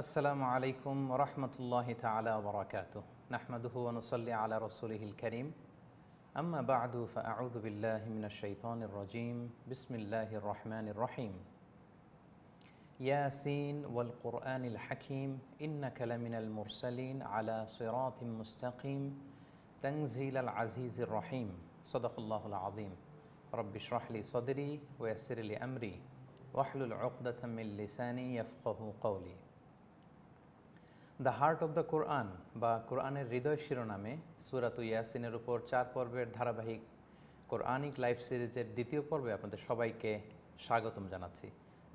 আসসালামু আলাইকুম রহমতুল্লাহি তাআলা ওয়া বারাকাতুহু নাহমাদুহু ওয়া নুসাল্লি আলা রাসূলিহিল কারীম আম্মা বা'দু ফাআউযু বিল্লাহি মিনাশ শাইতানির রাজীম বিসমিল্লাহির রহমানির রহিম ইয়াসিন ওয়াল কুরআনিল হাকীম ইন্নাকা লামিনাল মুরসালিন আলা সিরাতিম মুস্তাকিম তানজিলাল আজিজির রহিম সাদাকাল্লাহুল আযীম রব্বি ইশরাহ লি সাদরি ওয়া ইয়াসসির লি আমরি ওয়াহলুল উকদাতাম মিন লিসানি ইয়াফকাহু কওলি। দ্য হার্ট অব দ্য কোরআন বা কোরআনের হৃদয় শিরোনামে সূরাত ইয়াসিনের উপর 4 পর্বের ধারাবাহিক কোরআনিক লাইভ সিরিজের দ্বিতীয় পর্বে আপনাদের সবাইকে স্বাগতম জানাচ্ছি।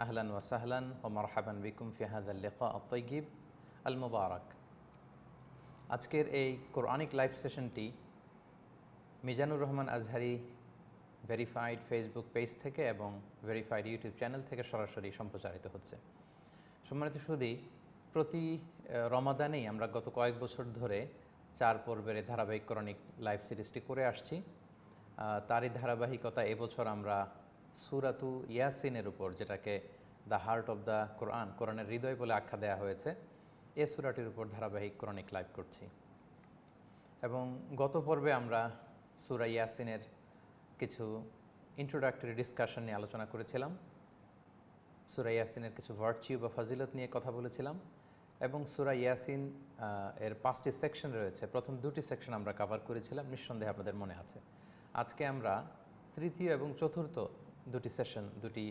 আহলান ওয়া সাহলান ওয়া মারহাবান বিকুম ফি হাযাল লিকা আত-তাইয়্যিব আল মুবারাক। আজকের এই কোরআনিক লাইভ সেশনটি Mizanur Rahman Azhari verified Facebook page থেকে এবং ভেরিফাইড ইউটিউব চ্যানেল থেকে সরাসরি সম্প্রচারিত হচ্ছে। সম্মানিত সুধী, প্রতি রমাদানেই আমরা গত কয়েক বছর ধরে 4 পর্বের ধারাবাহিক কোরআনিক লাইভ সিরিজটি করে আসছি। তারই ধারাবাহিকতা এবছর আমরা সূরাতু ইয়াসিনের উপর, যেটাকে দ্য হার্ট অব দ্য কোরআন, কোরআনের হৃদয় বলে আখ্যা দেওয়া হয়েছে, এ সূরাটির উপর ধারাবাহিক কোরআনিক লাইভ করছি। এবং গত পর্বে আমরা সূরা ইয়াসিনের কিছু ইন্ট্রোডাক্টরি ডিসকাশন নিয়ে আলোচনা করেছিলাম, সূরা ইয়াসিনের কিছু ভার্চিউ বা ফাজিলত নিয়ে কথা বলেছিলাম এবং সূরা ইয়াসিন এর 5টি সেকশন রয়েছে। প্রথম 2টি সেকশন আমরা কভার করেছিলাম, নিঃসন্দেহে আপনাদের মনে আছে। আজকে আমরা তৃতীয় এবং চতুর্থ দুটি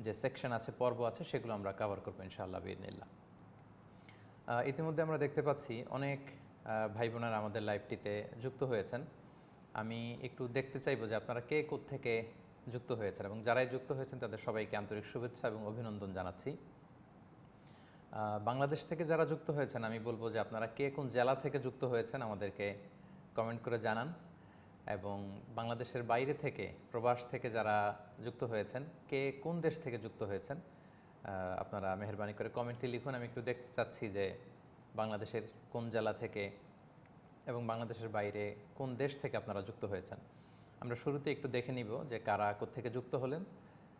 যে সেকশন আছে, পর্ব আছে, সেগুলো আমরা কভার করবো ইনশাআল্লাহ বিইذনিল্লাহ। ইতিমধ্যে আমরা দেখতে পাচ্ছি অনেক ভাই বোনেরা আমাদের লাইভটিতে যুক্ত হয়েছেন। আমি একটু দেখতে চাইবো যে আপনারা কে কোত্থেকে যুক্ত হয়েছেন, এবং যারাই যুক্ত হয়েছেন তাদের সবাইকে আন্তরিক শুভেচ্ছা এবং অভিনন্দন জানাচ্ছি। বাংলাদেশ থেকে যারা যুক্ত হয়েছেন, আমি বলবো যে আপনারা কে কোন জেলা থেকে যুক্ত হয়েছেন আমাদেরকে কমেন্ট করে জানান, এবং বাংলাদেশের বাইরে থেকে, প্রবাস থেকে যারা যুক্ত হয়েছেন, কে কোন দেশ থেকে যুক্ত হয়েছেন, আপনারা মেহেরবানি করে কমেন্টে লিখুন। আমি একটু দেখতে চাচ্ছি যে বাংলাদেশের কোন জেলা থেকে এবং বাংলাদেশের বাইরে কোন দেশ থেকে আপনারা যুক্ত হয়েছেন। আমরা শুরুতে একটু দেখে নিব যে কারা কোত্থেকে যুক্ত হলেন,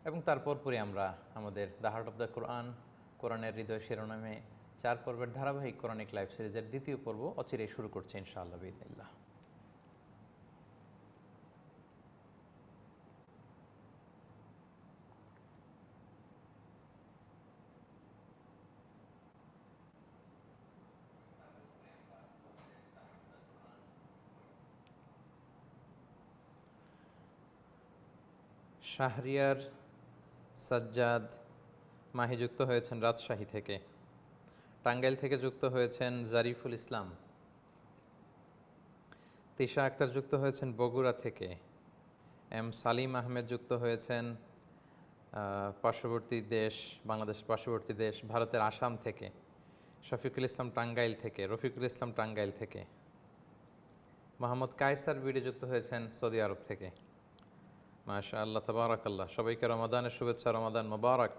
এবং তারপর পরে আমরা আমাদের দ্য হার্ট অব দ্য কোরআন, কোরআনের হৃদয় শিরোনামে 4 পর্বের ধারাবাহিক কোরআনিক লাইভ সিরিজের দ্বিতীয় পর্ব অচিরেই শুরু করছি ইনশাআল্লাহ বিইذনিল্লাহ। শাহরিয়ার সাজ্জাদ মাহি যুক্ত হয়েছেন রাজশাহী থেকে। টাঙ্গাইল থেকে যুক্ত হয়েছেন জারিফুল ইসলাম। তিশা আক্তার যুক্ত হয়েছেন বগুড়া থেকে। এম সালিম আহমেদ যুক্ত হয়েছেন পার্শ্ববর্তী দেশ, বাংলাদেশের পার্শ্ববর্তী দেশ ভারতের আসাম থেকে। শফিকুল ইসলাম টাঙ্গাইল থেকে। রফিকুল ইসলাম টাঙ্গাইল থেকে। মোহাম্মদ কায়সার বিডি যুক্ত হয়েছেন সৌদি আরব থেকে। মাশাআল্লাহ, তাবারাকাল্লাহ। সবাইকে রমাদানের শুভেচ্ছা। রমাদান মুবারক,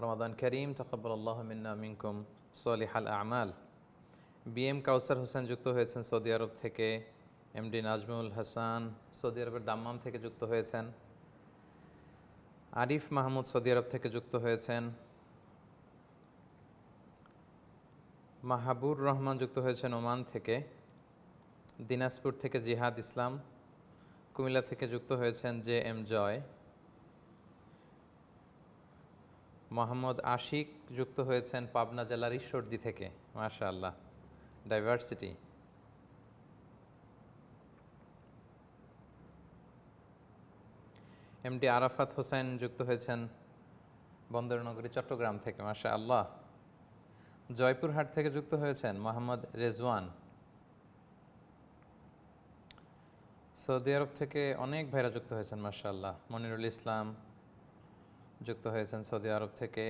রমাদান করিম। তাকাব্বালাল্লাহু মিন্না মিনকুম সলিহাল আমাল। বিএম কাউসার হোসেন যুক্ত হয়েছেন সৌদি আরব থেকে। এমডি নাজমুল হাসান সৌদি আরবের দাম্মাম থেকে যুক্ত হয়েছেন। আরিফ মাহমুদ সৌদি আরব থেকে যুক্ত হয়েছেন। মাহাবুর রহমান যুক্ত হয়েছেন ওমান থেকে। দিনাজপুর থেকে জিহাদ ইসলাম। কুমিল্লা থেকে যুক্ত হয়েছেন জে এম জয়। মোহাম্মদ আশিক যুক্ত হয়েছেন পাবনা জেলার ঈশ্বরদী থেকে। মাশাআল্লাহ, ডাইভার্সিটি। এমডি আরাফাত হোসেন যুক্ত হয়েছেন বন্দরনগরী চট্টগ্রাম থেকে। মাশাআল্লাহ। জয়পুরহাট থেকে যুক্ত হয়েছেন মোহাম্মদ রেজওয়ান। সৌদি আরব থেকে অনেক ভাইরা যুক্ত হয়েছেন মাশাআল্লাহ। মনিরুল ইসলাম যুক্ত হয়েছেন সৌদি আরব থেকে।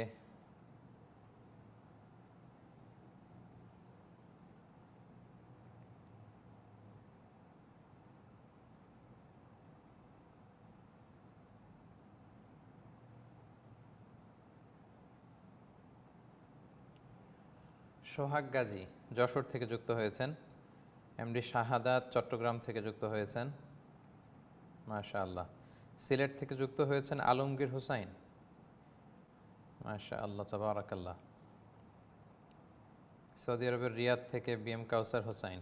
সোহাগ গাজী যশোর থেকে যুক্ত হয়েছেন। এমডি শাহাদাত চট্টগ্রাম থেকে যুক্ত হয়েছেন। মাশাআল্লাহ। সিলেট থেকে যুক্ত হয়েছেন আলমগীর হোসাইন। মাশাআল্লাহ, তাবারাকাল্লাহ। সৌদি আরবের রিয়াদ থেকে বিএম কাউসার হোসাইন।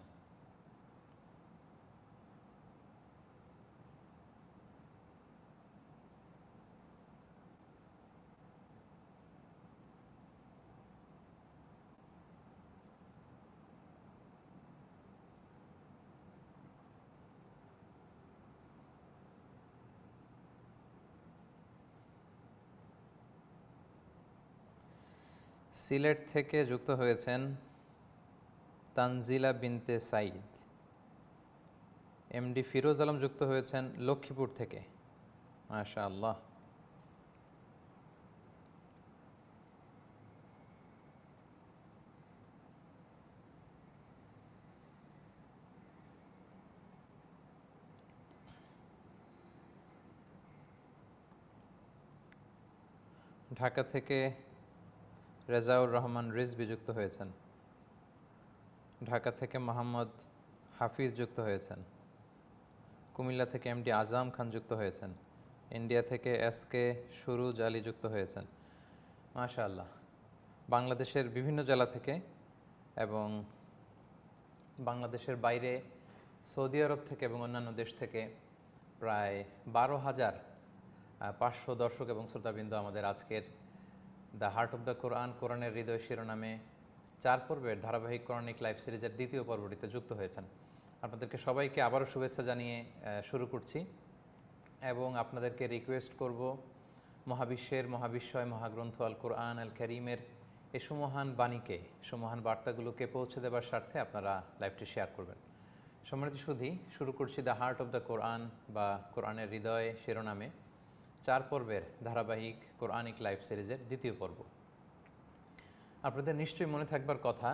সিলেট থেকে যুক্ত হয়েছেন তানজিলা বিনতে সাইদ। এমডি ফিরোজ আলম যুক্ত হয়েছেন লক্ষ্মীপুর থেকে। মাশাআল্লাহ। ঢাকা থেকে রেজাউর রহমান রিজভী যুক্ত হয়েছেন। ঢাকা থেকে মোহাম্মদ হাফিজ যুক্ত হয়েছেন। কুমিল্লা থেকে এমডি আজম খান যুক্ত হয়েছেন। ইন্ডিয়া থেকে এসকে সুরুজ আলী যুক্ত হয়েছেন। মাশাআল্লাহ। বাংলাদেশের বিভিন্ন জেলা থেকে এবং বাংলাদেশের বাইরে সৌদি আরব থেকে এবং অন্যান্য দেশ থেকে প্রায় 12,500 দর্শক এবং শ্রোতাবৃন্দ আমাদের আজকের দ্য হার্ট অব দ্য কোরআন, কোরআনের হৃদয় শিরোনামে 4 পর্বের ধারাবাহিক কোরআনিক লাইভ সিরিজের দ্বিতীয় পর্বটিতে যুক্ত হয়েছেন। আপনাদেরকে সবাইকে আবারও শুভেচ্ছা জানিয়ে শুরু করছি এবং আপনাদেরকে রিকোয়েস্ট করব মহাবিশ্বের মহাবিশ্বয় মহাগ্রন্থ আল কোরআন আল করিমের এই সুমহান বাণীকে, সুমহান বার্তাগুলোকে পৌঁছে দেবার স্বার্থে আপনারা লাইভটি শেয়ার করবেন। সম্মানিত সুধী, শুরু করছি দ্য হার্ট অব দ্য কোরআন বা কোরআনের হৃদয় শিরোনামে 4 পর্বের ধারাবাহিক কোরআনিক লাইভ সিরিজের দ্বিতীয় পর্ব। আপনাদের নিশ্চয়ই মনে থাকবার কথা,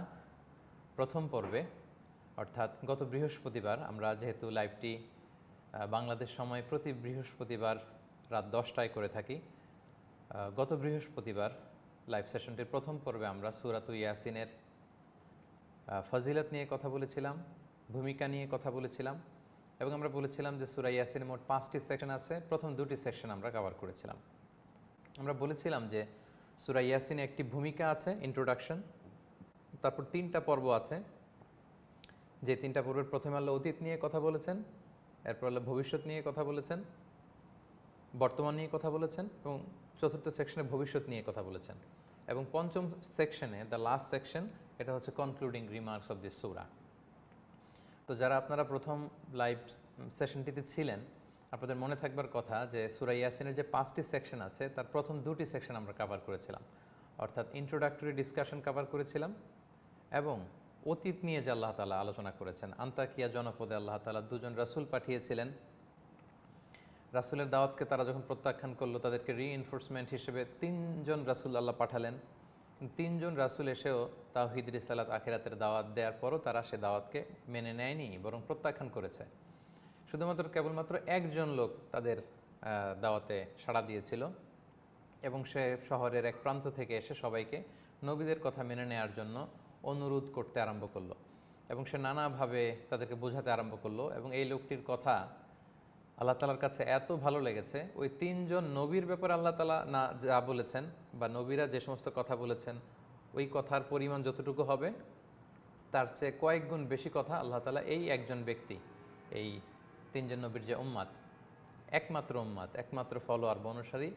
প্রথম পর্বে অর্থাৎ গত বৃহস্পতিবার, আমরা যেহেতু লাইভটি বাংলাদেশ সময় প্রতি বৃহস্পতিবার রাত 10টায় করে থাকি, গত বৃহস্পতিবার লাইভ সেশনটির প্রথম পর্বে আমরা সূরাতুল ইয়াসিনের ফজিলত নিয়ে কথা বলেছিলাম, ভূমিকা নিয়ে কথা বলেছিলাম এবং আমরা বলেছিলাম যে সূরা ইয়াসিনে মোট 5টি সেকশন আছে। প্রথম 2টি সেকশন আমরা কভার করেছিলাম। আমরা বলেছিলাম যে সূরা ইয়াসিনে একটি ভূমিকা আছে, ইন্ট্রোডাকশন, তারপর 3টা পর্ব আছে। যে 3টা পর্বের প্রথমে আল্লাহ অতীত নিয়ে কথা বলেছেন, এরপর আল্লাহ ভবিষ্যৎ নিয়ে কথা বলেছেন, বর্তমান নিয়ে কথা বলেছেন এবং চতুর্থ সেকশনে ভবিষ্যৎ নিয়ে কথা বলেছেন এবং পঞ্চম সেকশনে, দ্য লাস্ট সেকশন, এটা হচ্ছে কনক্লুডিং রিমার্কস অফ দিস সূরা। তো যারা আপনারা প্রথম লাইভ সেশনটিতে ছিলেন, আপনাদের মনে থাকবার কথা যে সূরা ইয়াসিনের যে 5টি সেকশন আছে তার প্রথম 2টি সেকশন আমরা কভার করেছিলাম, অর্থাৎ ইন্ট্রোডাক্টরি ডিসকাশন কভার করেছিলাম এবং অতীত নিয়ে যে আল্লাহ তাআলা আলোচনা করেছেন। আন্তাকিয়া জনপদে আল্লাহ তাআলা 2 জন রাসূল পাঠিয়েছিলেন। রাসূলের দাওয়াতকে তারা যখন প্রত্যাখ্যান করলো, তাদেরকে রিইনফোর্সমেন্ট হিসেবে 3 জন রাসূল আল্লাহ পাঠালেন। 3 জন রাসূল এসেও তাওহীদ, রিসালাত, আখিরাতের দাওয়াত দেওয়ার পরও তারা সে দাওয়াতকে মেনে নেয়নি, বরং প্রত্যাখ্যান করেছে। শুধুমাত্র কেবলমাত্র একজন লোক তাদের দাওয়াতে সাড়া দিয়েছিল এবং সে শহরের এক প্রান্ত থেকে এসে সবাইকে নবীদের কথা মেনে নেওয়ার জন্য অনুরোধ করতে আরম্ভ করলো এবং সে নানাভাবে তাদেরকে বোঝাতে আরম্ভ করলো এবং এই লোকটির কথা আল্লাহ তাআলার কাছে এত ভালো লেগেছে, ওই 3 জন নবীর ব্যাপারে আল্লাহ তাআলা না যা বলেছেন বা নবীরা যে সমস্ত কথা বলেছেন, ওই কথার পরিমাণ যতটুকু হবে তার চেয়ে কয়েক গুণ বেশি কথা আল্লাহ তাআলা এই একজন ব্যক্তি, এই 3 জন নবীর যে উম্মাত, একমাত্র ফলোয়ার বা অনুসারী,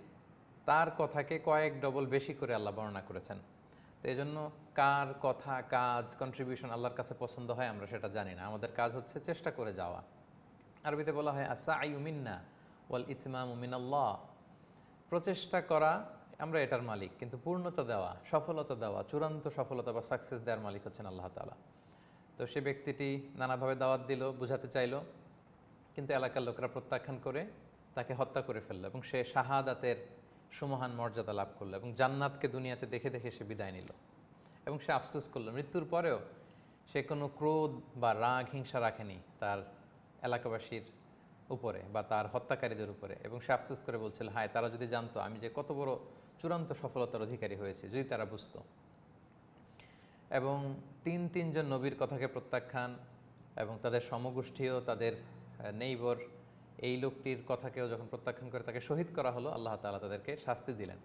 তার কথাকে কয়েক ডবল বেশি করে আল্লাহ বর্ণনা করেছেন। তো এই জন্য কার কথা, কাজ, কন্ট্রিবিউশন আল্লাহর কাছে পছন্দ হয় আমরা সেটা জানি না। আমাদের কাজ হচ্ছে চেষ্টা করে যাওয়া। আরবিতে বলা হয় আস-সা'য়ু মিন্না ওয়াল ইতমামু মিনাল্লাহ। প্রচেষ্টা করা, আমরা এটার মালিক, কিন্তু পূর্ণতা দেওয়া, সফলতা দেওয়া, চূড়ান্ত সফলতা বা সাকসেস দেওয়ার মালিক হচ্ছেন আল্লাহ তাআলা। তো সে ব্যক্তিটি নানাভাবে দাওয়াত দিল, বুঝাতে চাইল, কিন্তু এলাকার লোকেরা প্রত্যাখ্যান করে তাকে হত্যা করে ফেললো এবং সে শাহাদাতের সুমহান মর্যাদা লাভ করলো এবং জান্নাতকে দুনিয়াতে দেখে দেখে সে বিদায় নিল এবং সে আফসোস করলো। মৃত্যুর পরেও সে কোনো ক্রোধ বা রাগ, হিংসা রাখেনি তার এলাকাবাসীর উপরে বা তার হত্যাকারীদের উপরে, এবং সে আফসোস করে বলছিল, হায় তারা যদি জানতো আমি যে কত বড় চূড়ান্ত সফলতার অধিকারী হয়েছি, যদি তারা বুঝতো। এবং 3 জন নবীর কথাকে প্রত্যাখ্যান এবং তাদের সমগোষ্ঠীও, তাদের নেইবর, এই লোকটির কথাকেও যখন প্রত্যাখ্যান করে তাকে শহীদ করা হলো, আল্লাহ তাআলা তাদেরকে শাস্তি দিলেন।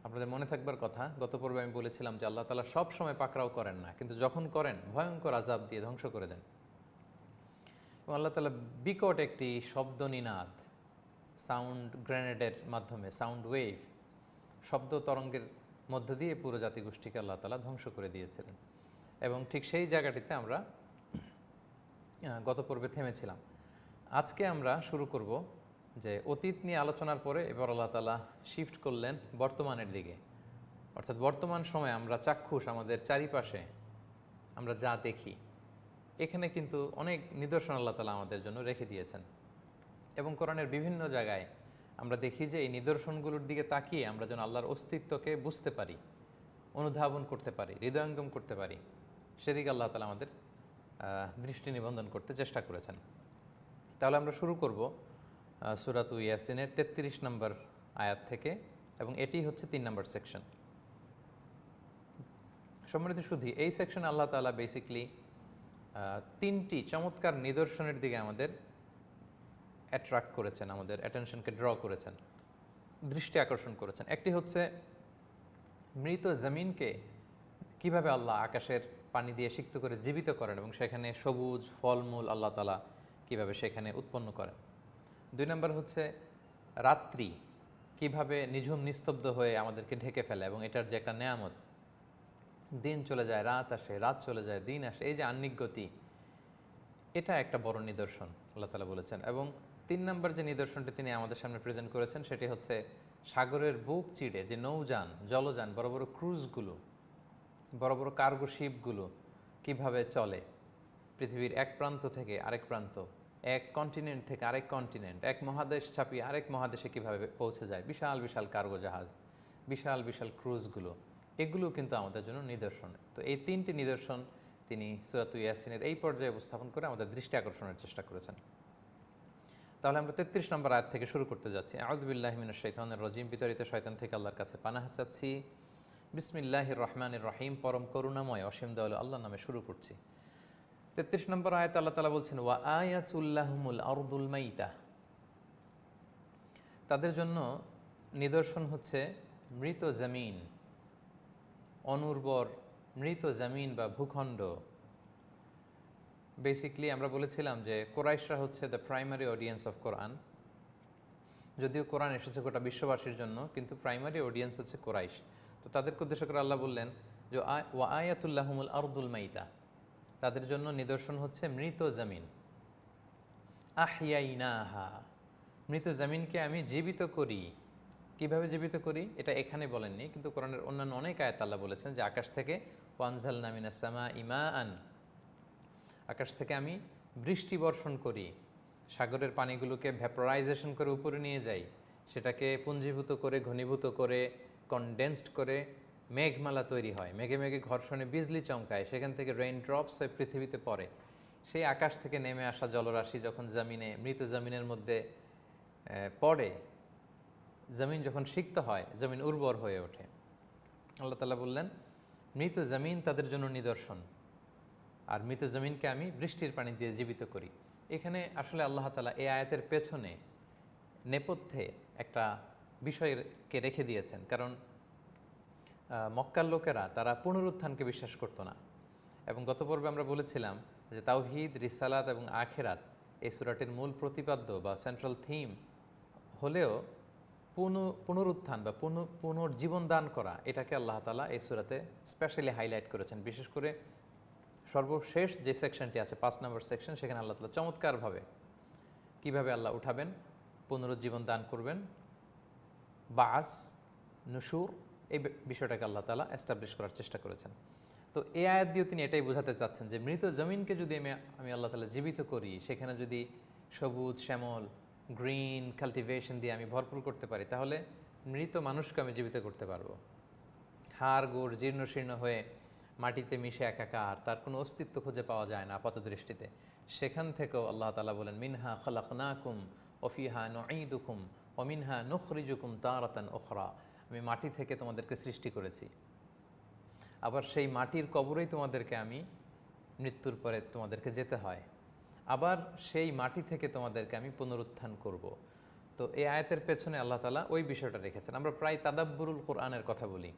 আপনাদের মনে থাকবার কথা, গত পর্বে আমি বলেছিলাম যে আল্লাহ তাআলা সব সময় পাকড়াও করেন না, কিন্তু যখন করেন ভয়ঙ্কর আযাব দিয়ে ধ্বংস করে দেন। এবং আল্লাহ তাআলা বিকট একটি শব্দ নিনাদ, সাউন্ড গ্রেনেডের মাধ্যমে, সাউন্ড ওয়েভ, শব্দ তরঙ্গের মধ্য দিয়ে পুরো জাতিগোষ্ঠীকে আল্লাহ তাআলা ধ্বংস করে দিয়েছিলেন। এবং ঠিক সেই জায়গাটিতে আমরা গত পর্বে থেমেছিলাম। আজকে আমরা শুরু করব যে অতীত নিয়ে আলোচনার পরে এবার আল্লাহ তাআলা শিফট করলেন বর্তমানের দিকে। অর্থাৎ বর্তমান সময়ে আমরা চাক্ষুষ আমাদের চারিপাশে আমরা যা দেখি, এখানে কিন্তু অনেক নিদর্শন আল্লাহ তাআলা আমাদের জন্য রেখে দিয়েছেন। এবং কোরআনের বিভিন্ন জায়গায় আমরা দেখি যে এই নিদর্শনগুলোর দিকে তাকিয়ে আমরা যেন আল্লাহর অস্তিত্বকে বুঝতে পারি, অনুধাবন করতে পারি, হৃদয়ঙ্গম করতে পারি, সেদিকে আল্লাহ তাআলা আমাদের দৃষ্টি নিবন্ধন করতে চেষ্টা করেছেন। তাহলে আমরা শুরু করব সূরাত ইয়াসিনের ৩৩ নম্বর আয়াত থেকে, এবং এটি হচ্ছে ৩ নম্বর সেকশন। সম্মানিত শুধু এই সেকশনে আল্লাহ তাআলা বেসিকলি তিনটি চমৎকার নিদর্শনের দিকে আমাদের অ্যাট্রাক্ট করেছেন, আমাদের অ্যাটেনশনকে ড্র করেছেন, দৃষ্টি আকর্ষণ করেছেন। একটি হচ্ছে মৃত জমিনকে কিভাবে আল্লাহ আকাশের পানি দিয়ে সিক্ত করে জীবিত করেন এবং সেখানে সবুজ ফলমূল আল্লাহ তাআলা কিভাবে সেখানে উৎপন্ন করেন। ২ নম্বর হচ্ছে রাত্রি কিভাবে নিঝুম নিস্তব্ধ হয়ে আমাদেরকে ঢেকে ফেলে, এবং এটার যে একটা নেয়ামত, দিন চলে যায় রাত আসে, রাত চলে যায় দিন আসে, এই যে আহ্নিক গতি, এটা একটা বড় নিদর্শন আল্লাহ তাআলা বলেছেন। এবং ৩ নম্বর যে নিদর্শনটি তিনি আমাদের সামনে প্রেজেন্ট করেছেন সেটি হচ্ছে সাগরের বুক চিড়ে যে নৌযান, জলযান, বড় বড় ক্রুজগুলো, বড় বড় কার্গো শিপগুলো কীভাবে চলে পৃথিবীর এক প্রান্ত থেকে আরেক প্রান্ত, এক কন্টিনেন্ট থেকে আরেক কন্টিনেন্ট, এক মহাদেশ ছাপিয়ে আরেক মহাদেশে কীভাবে পৌঁছে যায়, বিশাল বিশাল কার্গো জাহাজ, বিশাল বিশাল ক্রুজগুলো, এগুলো কিন্তু আমাদের জন্য নিদর্শন। তো এই ৩টি নিদর্শন তিনি সূরাত ইয়াসিনের এই পর্যায়ে উপস্থাপন করে আমাদের দৃষ্টি আকর্ষণের চেষ্টা করেছেন। তাহলে আমরা ৩৩ নম্বর আয়াত থেকে শুরু করতে যাচ্ছি। আউযু বিল্লাহি মিনাশ শাইতানির রাজিম, বিতাড়িত শয়তান থেকে আল্লাহর কাছে পানাহ চাচ্ছি। বিসমিল্লাহির রহমানির রহিম, পরম করুণাময় অসীম দয়ালু আল্লাহর নামে শুরু করছি। ৩৩ নম্বর আয়াত আল্লাহ তাআলা বলছেন, ওয়া আয়াতুল লাহুমুল আরদুল মাইতা, তাদের জন্য নিদর্শন হচ্ছে মৃত জমিন, অনুর্বর মৃত জমিন বা ভূখণ্ড। বেসিকলি আমরা বলেছিলাম যে কোরাইশরা হচ্ছে দ্য প্রাইমারি অডিয়েন্স অফ কোরআন। যদিও কোরআন এসেছে গোটা বিশ্ববাসীর জন্য, কিন্তু প্রাইমারি অডিয়েন্স হচ্ছে কোরাইশ। তো তাদেরকে উদ্দেশ্য করে আল্লাহ বললেন যে ওয়া আয়াতুল্লাহুমুল আরদুল মাইতা, তাদের জন্য নিদর্শন হচ্ছে মৃত জমিন। আহইয়াইনাহা, মৃত জমিনকে আমি জীবিত করি। কিভাবে জীবিত করি এটা এখানে বলেননি, কিন্তু কোরআনের অন্যান্য অনেক আয়াত আল্লাহ বলেছেন যে আকাশ থেকে ওয়ানজালনা মিনাস সামাই মাআন, আকাশ থেকে আমি বৃষ্টি বর্ষণ করি, সাগরের পানিগুলোকে ভ্যাপোরাইজেশন করে উপরে নিয়ে যাই, সেটাকে পুঞ্জীভূত করে ঘনীভূত করে কনডেন্সড করে মেঘমালা তৈরি হয়, মেঘে মেঘে ঘর্ষণে বিজলি চমকায়, সেখান থেকে রেইন ড্রপস হয়ে পৃথিবীতে পড়ে। সেই আকাশ থেকে নেমে আসা জলরাশি যখন জমিনে, মৃত জমিনের মধ্যে পড়ে, জমিন যখন সিক্ত হয়, জমিন উর্বর হয়ে ওঠে। আল্লাহ তাআলা বললেন মৃত জমিন তাদের জন্য নিদর্শন, আর মৃত জমিনকে আমি বৃষ্টির পানি দিয়ে জীবিত করি। এখানে আসলে আল্লাহ তাআলা এই আয়াতের পেছনে নেপথ্যে একটা বিষয়কে রেখে দিয়েছেন। কারণ মক্কার লোকেরা তারা পুনরুত্থানকে বিশ্বাস করতো না, এবং গত পর্বে আমরা বলেছিলাম যে তাওহীদ, রিসালাত এবং আখিরাত এই সূরাটির মূল প্রতিপাদ্য বা সেন্ট্রাল থিম হলেও পুনরুত্থান বা পুনর্জীবন দান করা, এটাকে আল্লাহ তাআলা এই সূরাতে স্পেশালি হাইলাইট করেছেন। বিশেষ করে সর্বশেষ যে সেকশনটি আছে ৫ নম্বর সেকশন, সেখানে আল্লাহ তাআলা চমৎকারভাবে কিভাবে আল্লাহ উঠাবেন, পুনরুজ্জীবন দান করবেন, বাস, নুশুর, এই বিষয়টাকে আল্লাহ তাআলা এস্টাবলিশ করার চেষ্টা করেছেন। তো এই আয়াত দিয়ে তিনি এটাই বোঝাতে চাচ্ছেন যে মৃত জমিনকে যদি আমি আল্লাহ তাআলা জীবিত করি, সেখানে যদি সবুজ শ্যামল গ্রিন কাল্টিভেশন দিয়ে আমি ভরপুর করতে পারি, তাহলে মৃত মানুষকে আমি জীবিত করতে পারবো। হাড় গোড় জীর্ণ শীর্ণ হয়ে মাটিতে মিশে একাকার, তার কোনো অস্তিত্ব খুঁজে পাওয়া যায় না আপাত দৃষ্টিতে, সেখান থেকেও আল্লাহ তাআলা বলেন মিনহা খালাকনাকুম ওয়া ফিহা নুঈদুকুম ওয়া মিনহা নুখরিজুকুম তারাতান উখরা, আমি মাটি থেকে তোমাদেরকে সৃষ্টি করেছি, আবার সেই মাটির কবরেই তোমাদেরকে আমি মৃত্যুর পরে তোমাদেরকে যেতে হয়, আবার সেই মাটি থেকে তোমাদেরকে আমি পুনরুত্থান করব। তো এই আয়াতের পেছনে আল্লাহ তাআলা ওই বিষয়টা রেখেছেন। আমরা প্রায় তাদাব্বুরুল কোরআনের কথা বলি।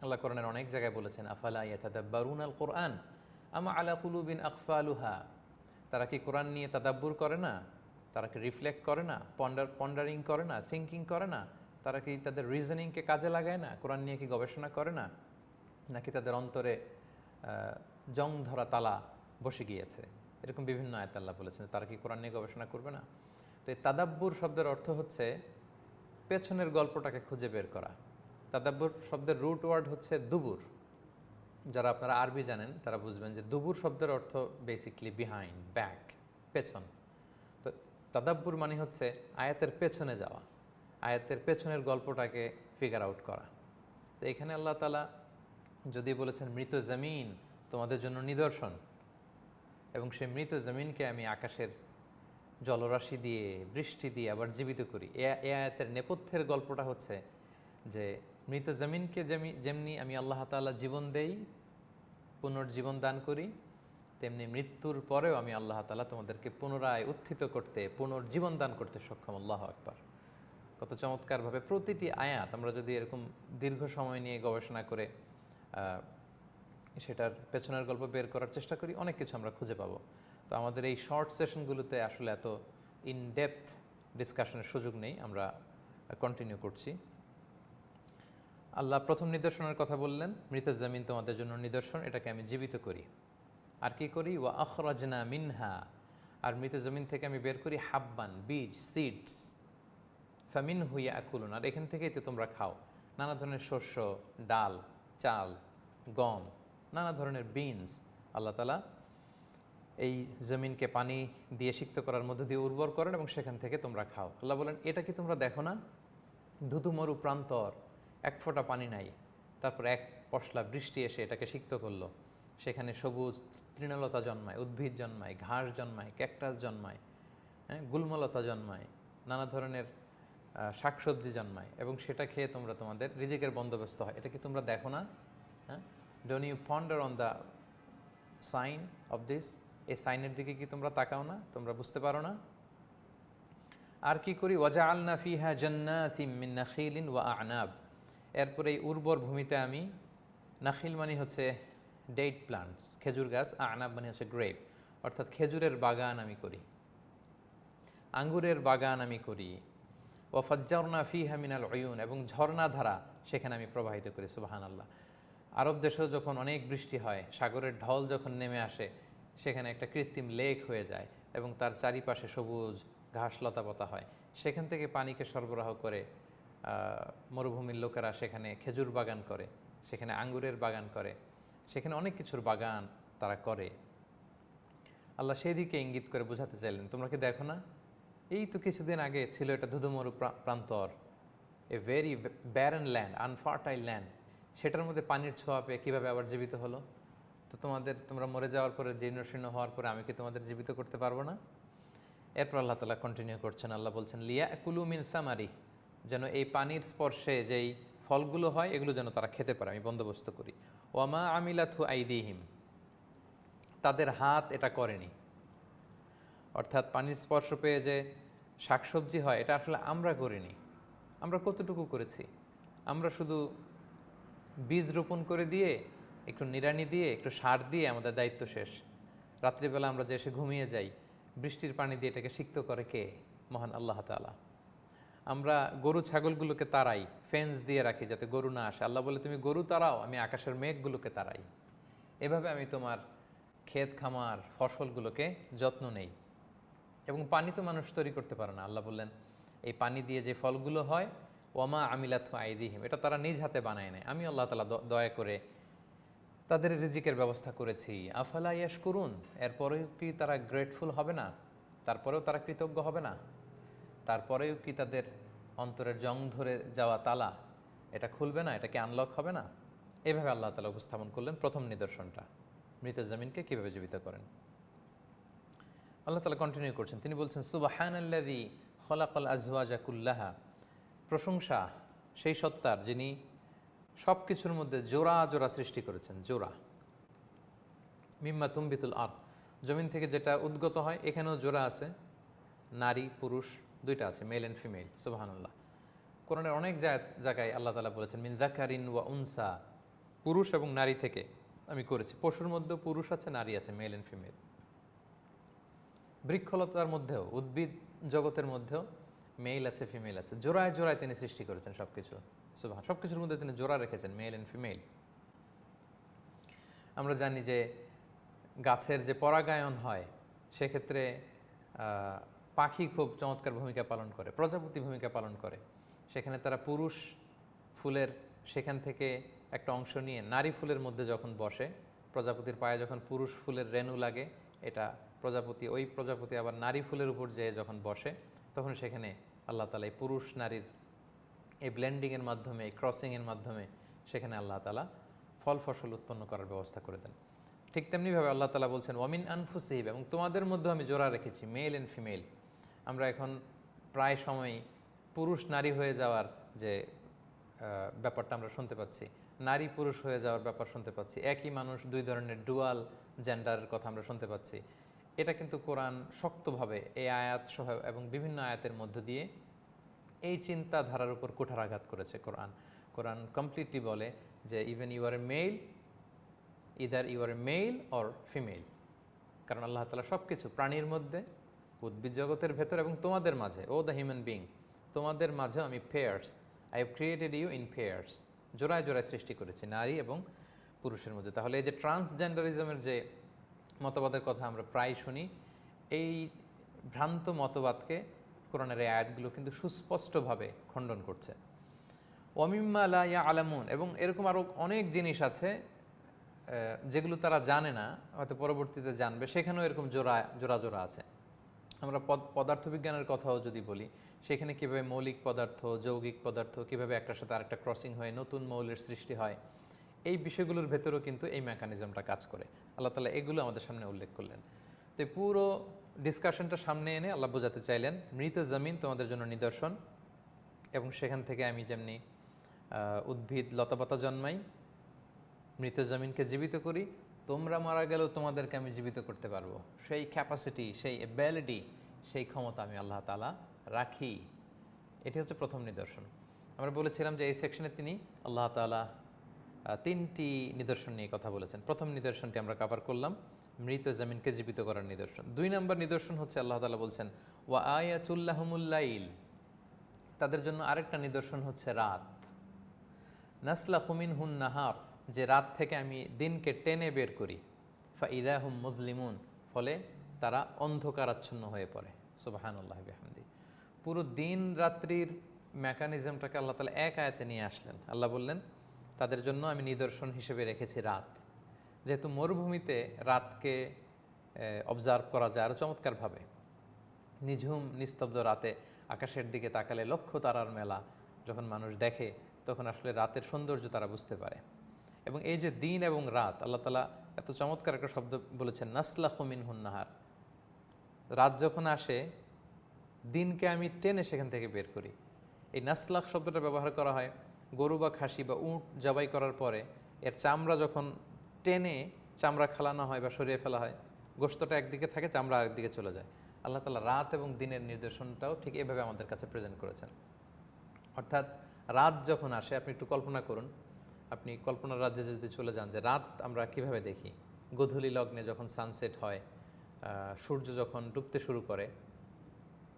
আল্লাহ কোরআনের অনেক জায়গায় বলেছেন, আফালা ইয়াতাদাব্বারুনাল কোরআন আমা আলা কুলুবিন আকফালুহা। তারা কি কোরআন নিয়ে তাদাব্বুর করে না? তারা কি রিফ্লেক্ট করে না? পন্ডারিং করে না? থিঙ্কিং করে না? তারা কি তাদের রিজনিংকে কাজে লাগায় না? কোরআন নিয়ে কি গবেষণা করে না? নাকি তাদের অন্তরে জং ধরা তালা বসে গিয়েছে? এরকম বিভিন্ন আয়াত আল্লাহ বলেছেন, তারা কি কোরআন নিয়ে গবেষণা করবে না? তো এই তাদাব্বুর শব্দের অর্থ হচ্ছে পেছনের গল্পটাকে খুঁজে বের করা। তাদাব্বুর শব্দের রুট ওয়ার্ড হচ্ছে দুবুর। যারা আপনারা আরবি জানেন তারা বুঝবেন যে দুবুর শব্দের অর্থ বেসিকলি বিহাইন্ড, ব্যাক, পেছন। তো তাদাব্বুর মানে হচ্ছে আয়াতের পেছনে যাওয়া, আয়াতের পেছনের গল্পটাকে ফিগার আউট করা। তো এখানে আল্লাহ তাআলা যদি বলেছেন মৃত জমিন তোমাদের জন্য নিদর্শন, এবং সেই মৃত জমিনকে আমি আকাশের জলরাশি দিয়ে, বৃষ্টি দিয়ে আবার জীবিত করি, এ আয়াতের নেপথ্যের গল্পটা হচ্ছে যে মৃত জমিনকে যেমনি আমি আল্লাহ তাআলা জীবন দেই, পুনর্জীবন দান করি, তেমনি মৃত্যুর পরেও আমি আল্লাহ তাআলা তোমাদেরকে পুনরায় উত্থিত করতে, পুনর্জীবন দান করতে সক্ষম। আল্লাহু আকবার। কত চমৎকারভাবে প্রতিটি আয়াত আমরা যদি এরকম দীর্ঘ সময় নিয়ে গবেষণা করে সেটার পেছনের গল্প বের করার চেষ্টা করি, অনেক কিছু আমরা খুঁজে পাবো। তো আমাদের এই শর্ট সেশনগুলোতে আসলে এত ইন ডেপথ ডিসকাশনের সুযোগ নেই, আমরা কন্টিনিউ করছি। আল্লাহ প্রথম নিদর্শনের কথা বললেন, মৃত জমিন তোমাদের জন্য নিদর্শন, এটাকে আমি জীবিত করি। আর কি করি? ওয়া আখরাজনা মিনহা, আর মৃত জমিন থেকে আমি বের করি হাব্বান, বীজ, সিডস, ফামিনহু ইয়াকুলুন, আর এখান থেকেই তো তোমরা খাও। নানা ধরনের শস্য, ডাল, চাল, গম, নানা ধরনের বিনস আল্লাহ তাআলা এই জমিনকে পানি দিয়ে সিক্ত করার মধ্য দিয়ে উর্বর করেন এবং সেখান থেকে তোমরা খাও। আল্লাহ বলেন, এটা কি তোমরা দেখো না? ধুধু মরু প্রান্তর, এক ফোঁটা পানি নাই, তারপর এক পশলা বৃষ্টি এসে এটাকে সিক্ত করলো। সেখানে সবুজ তৃণলতা জন্মায়, উদ্ভিদ জন্মায়, ঘাস জন্মায়, ক্যাকটাস জন্মায়, হ্যাঁ, গুল্মলতা জন্মায়, নানা ধরনের শাকসবজি জন্মায়, এবং সেটা খেয়ে তোমরা তোমাদের রিজিকের বন্দোবস্ত হয়। এটা কি তোমরা দেখো না? হ্যাঁ, don't you ponder on the sign of this? এই সাইনের দিকে কি তোমরা তাকাও না? তোমরা বুঝতে পারো না? আর কি করি? ওয়াজআলনা ফিহা জান্নাতিম মিন নাখিলিন ওয়া আ'নাব, এরপরে এই উর্বর ভূমিতে আমি, নাখিল মানে হচ্ছে ডেট প্লান্টস, খেজুর গাছ, আ'নাব মানে হচ্ছে গ্রেপ, অর্থাৎ খেজুরের বাগান আমি করি, আঙ্গুরের বাগান আমি করি। ওয়া ফাজ্জারনা ফিহা মিনাল উয়ুন, এবং ঝর্ণাধারা সেখানে আমি প্রবাহিত করি। সুবহানাল্লাহ। আরব দেশেও যখন অনেক বৃষ্টি হয়, সাগরের ঢল যখন নেমে আসে, সেখানে একটা কৃত্রিম লেক হয়ে যায় এবং তার চারিপাশে সবুজ ঘাস লতাপাতা হয়। সেখান থেকে পানিকে সরবরাহ করে মরুভূমির লোকেরা সেখানে খেজুর বাগান করে, সেখানে আঙ্গুরের বাগান করে, সেখানে অনেক কিছুর বাগান তারা করে। আল্লাহ সেই দিকে ইঙ্গিত করে বোঝাতে চাইলেন, তোমরা কি দেখো না? এই তো কিছুদিন আগে ছিল এটা ধুধুমরু প্রান্তর, a very Baron land, unfertile land, সেটার মধ্যে পানির ছোঁয়া পেয়ে কীভাবে আবার জীবিত হলো? তো তোমরা মরে যাওয়ার পরে, জীর্ণশীর্ণ হওয়ার পরে আমি কি তোমাদের জীবিত করতে পারবো না? এরপর আল্লাহ তাআলা কন্টিনিউ করছেন, আল্লাহ বলছেন লিয়াকুলু মিন সামারি, যেন এই পানির স্পর্শে যেই ফলগুলো হয় এগুলো যেন তারা খেতে পারে, আমি বন্দোবস্ত করি। ওয়ামা আমিলাথু আইদিহিম, তাদের হাত এটা করেনি। অর্থাৎ পানির স্পর্শ পেয়ে যে শাকসবজি হয়, এটা আসলে আমরা করিনি। আমরা কতটুকু করেছি? আমরা শুধু বীজ রোপণ করে দিয়ে, একটু নিড়ানি দিয়ে, একটু সার দিয়ে আমাদের দায়িত্ব শেষ। রাত্রিবেলা আমরা যে এসে ঘুমিয়ে যাই, বৃষ্টির পানি দিয়ে এটাকে সিক্ত করে কে? মহান আল্লাহ তাআলা। আমরা গরু ছাগলগুলোকে তাড়াই, ফেন্স দিয়ে রাখি যাতে গরু না আসে। আল্লাহ বলে, তুমি গরু তাড়াও, আমি আকাশের মেঘগুলোকে তাড়াই। এভাবে আমি তোমার ক্ষেত খামার ফসলগুলোকে যত্ন নেই। এবং পানি তো মানুষ তৈরি করতে পারে না। আল্লাহ বললেন, এই পানি দিয়ে যে ফলগুলো হয়, ওয়ামা আমিলাথু আইদিহিম, এটা তারা নিজ হাতে বানায় নেয়, আমি আল্লাহ তাআলা দয়া করে তাদের রিজিকের ব্যবস্থা করেছি। আফালা ইয়াশকুরুন, এরপরেও কি তারা গ্রেটফুল হবে না? তারপরেও তারা কৃতজ্ঞ হবে না? তারপরেও কি তাদের অন্তরের জং ধরে যাওয়া তালা এটা খুলবে না? এটা কি আনলক হবে না? এভাবে আল্লাহ তাআলা উপস্থাপন করলেন প্রথম নিদর্শনটা, মৃত জমিনকে কীভাবে জীবিত করেন। আল্লাহ তাআলা কন্টিনিউ করছেন, তিনি বলছেন সুবহানাল্লাযী খলাকাল আজওয়াজা কুল্লাহা, প্রশংসা সেই সত্তার যিনি সব কিছুর মধ্যে জোড়া জোড়া সৃষ্টি করেছেন। জোড়া, মিম্মা তুমবিতুল আরদ, জমিন থেকে যেটা উদ্গত হয় এখানেও জোড়া আছে, নারী পুরুষ দুইটা আছে, মেল অ্যান্ড ফিমেল। সুবহানাল্লাহ। কোরআনের অনেক জায়গায় আল্লাহ তাআলা বলেছেন মিন যাকারিন ওয়া উনসা, পুরুষ এবং নারী থেকে আমি করেছি। পশুর মধ্যেও পুরুষ আছে, নারী আছে, মেল অ্যান্ড ফিমেল। বৃক্ষলতার মধ্যেও, উদ্ভিদ জগতের মধ্যেও মেল আছে, ফিমেল আছে। জোড়ায় জোড়ায় তিনি সৃষ্টি করেছেন সবকিছু। সুবহান, সবকিছুর মধ্যে তিনি জোড়া রেখেছেন, মেল অ্যান্ড ফিমেল। আমরা জানি যে গাছের যে পরাগায়ন হয় সেক্ষেত্রে পাখি খুব চমৎকার ভূমিকা পালন করে, প্রজাপতি ভূমিকা পালন করে। সেখানে তারা পুরুষ ফুলের সেখান থেকে একটা অংশ নিয়ে নারী ফুলের মধ্যে যখন বসে, প্রজাপতির পায়ে যখন পুরুষ ফুলের রেণু লাগে, এটা ওই প্রজাপতি আবার নারী ফুলের উপর যেয়ে যখন বসে, তখন সেখানে আল্লাহ তাআলা এই পুরুষ নারীর এই ব্লেন্ডিংয়ের মাধ্যমে, এই ক্রসিংয়ের মাধ্যমে সেখানে আল্লাহ তাআলা ফল ফসল উৎপন্ন করার ব্যবস্থা করে দেন। ঠিক তেমনিভাবে আল্লাহ তাআলা বলছেন ওয়ামিন আনফুসিহিম, এবং তোমাদের মধ্যে আমি জোড়া রেখেছি, মেল অ্যান্ড ফিমেল। আমরা এখন প্রায় সময় পুরুষ নারী হয়ে যাওয়ার যে ব্যাপারটা আমরা শুনতে পাচ্ছি, নারী পুরুষ হয়ে যাওয়ার ব্যাপার শুনতে পাচ্ছি, একই মানুষ দুই ধরনের ডুয়াল জেন্ডারের কথা আমরা শুনতে পাচ্ছি। এটা কিন্তু কোরআন শক্তভাবে এই আয়াত সহ এবং বিভিন্ন আয়াতের মধ্য দিয়ে এই চিন্তাধারার উপর কুঠারাঘাত করেছে। কোরআন কমপ্লিটলি বলে যে even you are a male, either you are a male or female. কারণ আল্লাহ তাআলা সব কিছু প্রাণীর মধ্যে, উদ্ভিদ জগতের ভেতর এবং তোমাদের মাঝে, ও দ্য হিউম্যান বিং, তোমাদের মাঝে আমি pairs, I have created you in pairs, জোড়ায় জোড়ায় সৃষ্টি করেছি নারী এবং পুরুষের মধ্যে। তাহলে এই যে ট্রান্সজেন্ডারিজমের যে মতবাদের কথা আমরা প্রায় শুনি, এই ভ্রান্ত মতবাদকে কোরআনের এই আয়াতগুলো কিন্তু সুস্পষ্টভাবে খণ্ডন করছে। ওয়ামিম্মা লা ইয়ালামুন, এবং এরকম আরও অনেক জিনিস আছে যেগুলো তারা জানে না, হয়তো পরবর্তীতে জানবে, সেখানেও এরকম জোড়া আছে। আমরা পদার্থবিজ্ঞানের কথাও যদি বলি, সেখানে কীভাবে মৌলিক পদার্থ, যৌগিক পদার্থ কীভাবে একটার সাথে আরেকটা ক্রসিং হয়ে নতুন মৌলের সৃষ্টি হয়, এই বিষয়গুলোর ভেতরেও কিন্তু এই মেকানিজমটা কাজ করে। আল্লাহ তাআলা এগুলো আমাদের সামনে উল্লেখ করলেন। তো পুরো ডিসকাশনটা সামনে এনে আল্লাহ বোঝাতে চাইলেন মৃত জমিন তোমাদের জন্য নিদর্শন, এবং সেখান থেকে আমি যেমনি উদ্ভিদ লতাপাতা জন্মাই, মৃত জমিনকে জীবিত করি, তোমরা মারা গেলেও তোমাদেরকে আমি জীবিত করতে পারবো। সেই ক্যাপাসিটি, সেই অ্যাবিলিটি, সেই ক্ষমতা আমি আল্লাহ তাআলা রাখি। এটি হচ্ছে প্রথম নিদর্শন। আমরা বলেছিলাম যে এই সেকশনে তিনি আল্লাহ তাআলা তিনটি নিদর্শন নিয়ে কথা বলেছেন। প্রথম নিদর্শনটি আমরা কভার করলাম, মৃত জমিনকে জীবিত করার নিদর্শন। 2 নম্বর নিদর্শন হচ্ছে আল্লাহ তাআলা বলছেন ওয়া আয়াতুল লাহুমুল লাইল, তাদের জন্য আরেকটা নিদর্শন হচ্ছে রাত। নাসলাখু মিনহুন নাহার, যে রাত থেকে আমি দিনকে টেনে বের করি। ফাইদা হুম মুজলিমুন, ফলে তারা অন্ধকারাচ্ছন্ন হয়ে পড়ে। সুবহানাল্লাহ বিহামদি। পুরো দিন রাত্রির মেকানিজমটাকে আল্লাহ তাআলা এক আয়াতে নিয়ে আসলেন। আল্লাহ বললেন তাদের জন্য আমি নিদর্শন হিসেবে রেখেছি রাত। যেহেতু মরুভূমিতে রাতকে অবজার্ভ করা যায় আরও চমৎকারভাবে, নিঝুম নিস্তব্ধ রাতে আকাশের দিকে তাকালে লক্ষ তারার মেলা যখন মানুষ দেখে, তখন আসলে রাতের সৌন্দর্য তারা বুঝতে পারে। এবং এই যে দিন এবং রাত, আল্লাহ তাআলা এত চমৎকার একটা শব্দ বলেছেন নাসলাখু মিনহুন নাহার। রাত যখন আসে, দিনকে আমি টেনে সেখান থেকে বের করি। এই নাসলাখ শব্দটা ব্যবহার করা হয় গরু বা খাসি বা উট জবাই করার পরে এর চামড়া যখন টেনে চামড়া খালানো হয় বা সরিয়ে ফেলা হয়, গোশতটা একদিকে থাকে, চামড়া আরেকদিকে চলে যায়। আল্লাহ তাআলা রাত এবং দিনের নির্দেশনটাও ঠিক এভাবে আমাদের কাছে প্রেজেন্ট করেছেন। অর্থাৎ রাত যখন আসে, আপনি একটু কল্পনা করুন, আপনি কল্পনার রাজ্যে যদি চলে যান যে রাত আমরা কিভাবে দেখি। গোধূলি লগ্নে যখন সানসেট হয়, সূর্য যখন ডুবতে শুরু করে,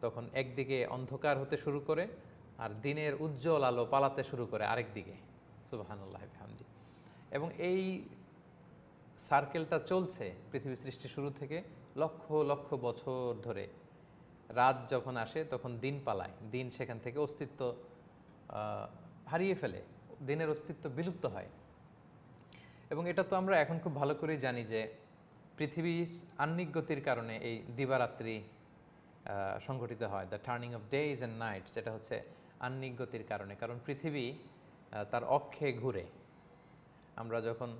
তখন একদিকে অন্ধকার হতে শুরু করে আর দিনের উজ্জ্বল আলো পালাতে শুরু করে আরেক দিকে। সুবহানাল্লাহ বিহামদি। এবং এই সার্কেলটা চলছে পৃথিবী সৃষ্টি শুরু থেকে লক্ষ লক্ষ বছর ধরে। রাত যখন আসে তখন দিন পালায়, দিন সেখান থেকে অস্তিত্ব হারিয়ে ফেলে, দিনের অস্তিত্ব বিলুপ্ত হয়। এবং এটা তো আমরা এখন খুব ভালো করেই জানি যে পৃথিবীর আহ্নিক গতির কারণে এই দিবারাত্রি সংঘটিত হয়, the turning of days and nights. এটা হচ্ছে আহ্নিক গতির কারণে, কারণ পৃথিবী তার অক্ষে ঘুরে। আমরা যখন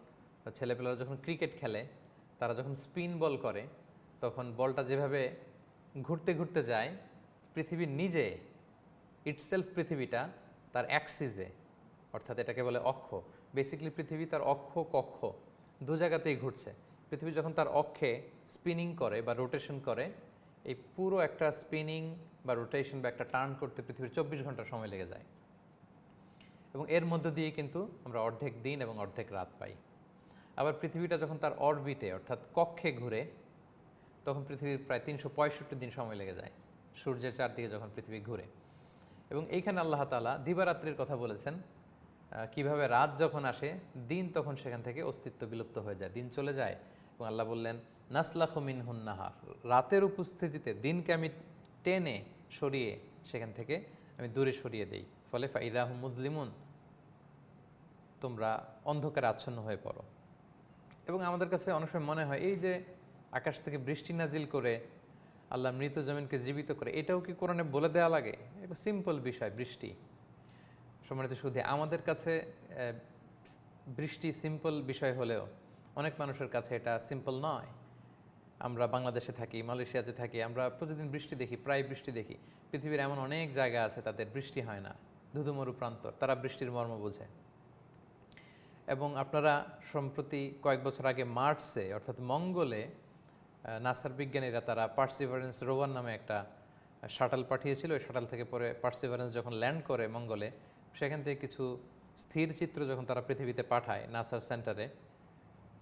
ছেলেপেলেরা যখন ক্রিকেট খেলে, তারা যখন স্পিন বল করে, তখন বলটা যেভাবে ঘুরতে ঘুরতে যায়, পৃথিবী নিজে ইটসেলফ, পৃথিবীটা তার অ্যাক্সিসে, অর্থাৎ এটাকে বলে অক্ষ। বেসিক্যালি পৃথিবী তার অক্ষ কক্ষ দু জায়গাতেই ঘুরছে। পৃথিবী যখন তার অক্ষে স্পিনিং করে বা রোটেশন করে, এই পুরো একটা স্পিনিং বা রোটেশন বা একটা টার্ন করতে পৃথিবীর 24 ঘন্টা সময় লেগে যায়। এবং এর মধ্য দিয়ে কিন্তু আমরা অর্ধেক দিন এবং অর্ধেক রাত পাই। আবার পৃথিবীটা যখন তার অরবিটে অর্থাৎ কক্ষে ঘুরে, তখন পৃথিবীর প্রায় 365 দিন সময় লেগে যায় সূর্যের চারদিকে যখন পৃথিবী ঘুরে। এবং এইখানে আল্লাহ তাআলা দিবারাত্রির কথা বলেছেন, কিভাবে রাত যখন আসে দিন তখন সেখান থেকে অস্তিত্ব বিলুপ্ত হয়ে যায়, দিন চলে যায়। এবং আল্লাহ বললেন নাসলাখু মিনহুন নাহার, রাতের উপস্থিতিতে দিনকে আমি টেনে সরিয়ে সেখান থেকে আমি দূরে সরিয়ে দেই, ফলে ফাইদাহুম মুজলিমুন, তোমরা অন্ধকারে আচ্ছন্ন হয়ে পড়ো। এবং আমাদের কাছে অনেক সময় মনে হয় এই যে আকাশ থেকে বৃষ্টি নাজিল করে আল্লাহ মৃত জমিনকে জীবিত করে, এটাও কি কোরআনে বলে দেওয়া লাগে? একটা সিম্পল বিষয় বৃষ্টি। সম্মানিত শুধু আমাদের কাছে বৃষ্টি সিম্পল বিষয় হলেও অনেক মানুষের কাছে এটা সিম্পল নয়। আমরা বাংলাদেশে থাকি, মালয়েশিয়াতে থাকি, আমরা প্রতিদিন বৃষ্টি দেখি, প্রায় বৃষ্টি দেখি। পৃথিবীর এমন অনেক জায়গা আছে তাদের বৃষ্টি হয় না, ধুধুমরু প্রান্তর, তারা বৃষ্টির মর্ম বোঝে। এবং আপনারা সম্প্রতি কয়েক বছর আগে মার্সে অর্থাৎ মঙ্গলে নাসার বিজ্ঞানীরা তারা পার্সিভারেন্স রোভার নামে একটা শাটল পাঠিয়েছিল। ওই শাটল থেকে পরে পার্সিভারেন্স যখন ল্যান্ড করে মঙ্গলে, সেখান থেকে কিছু স্থির চিত্র যখন তারা পৃথিবীতে পাঠায় নাসার সেন্টারে,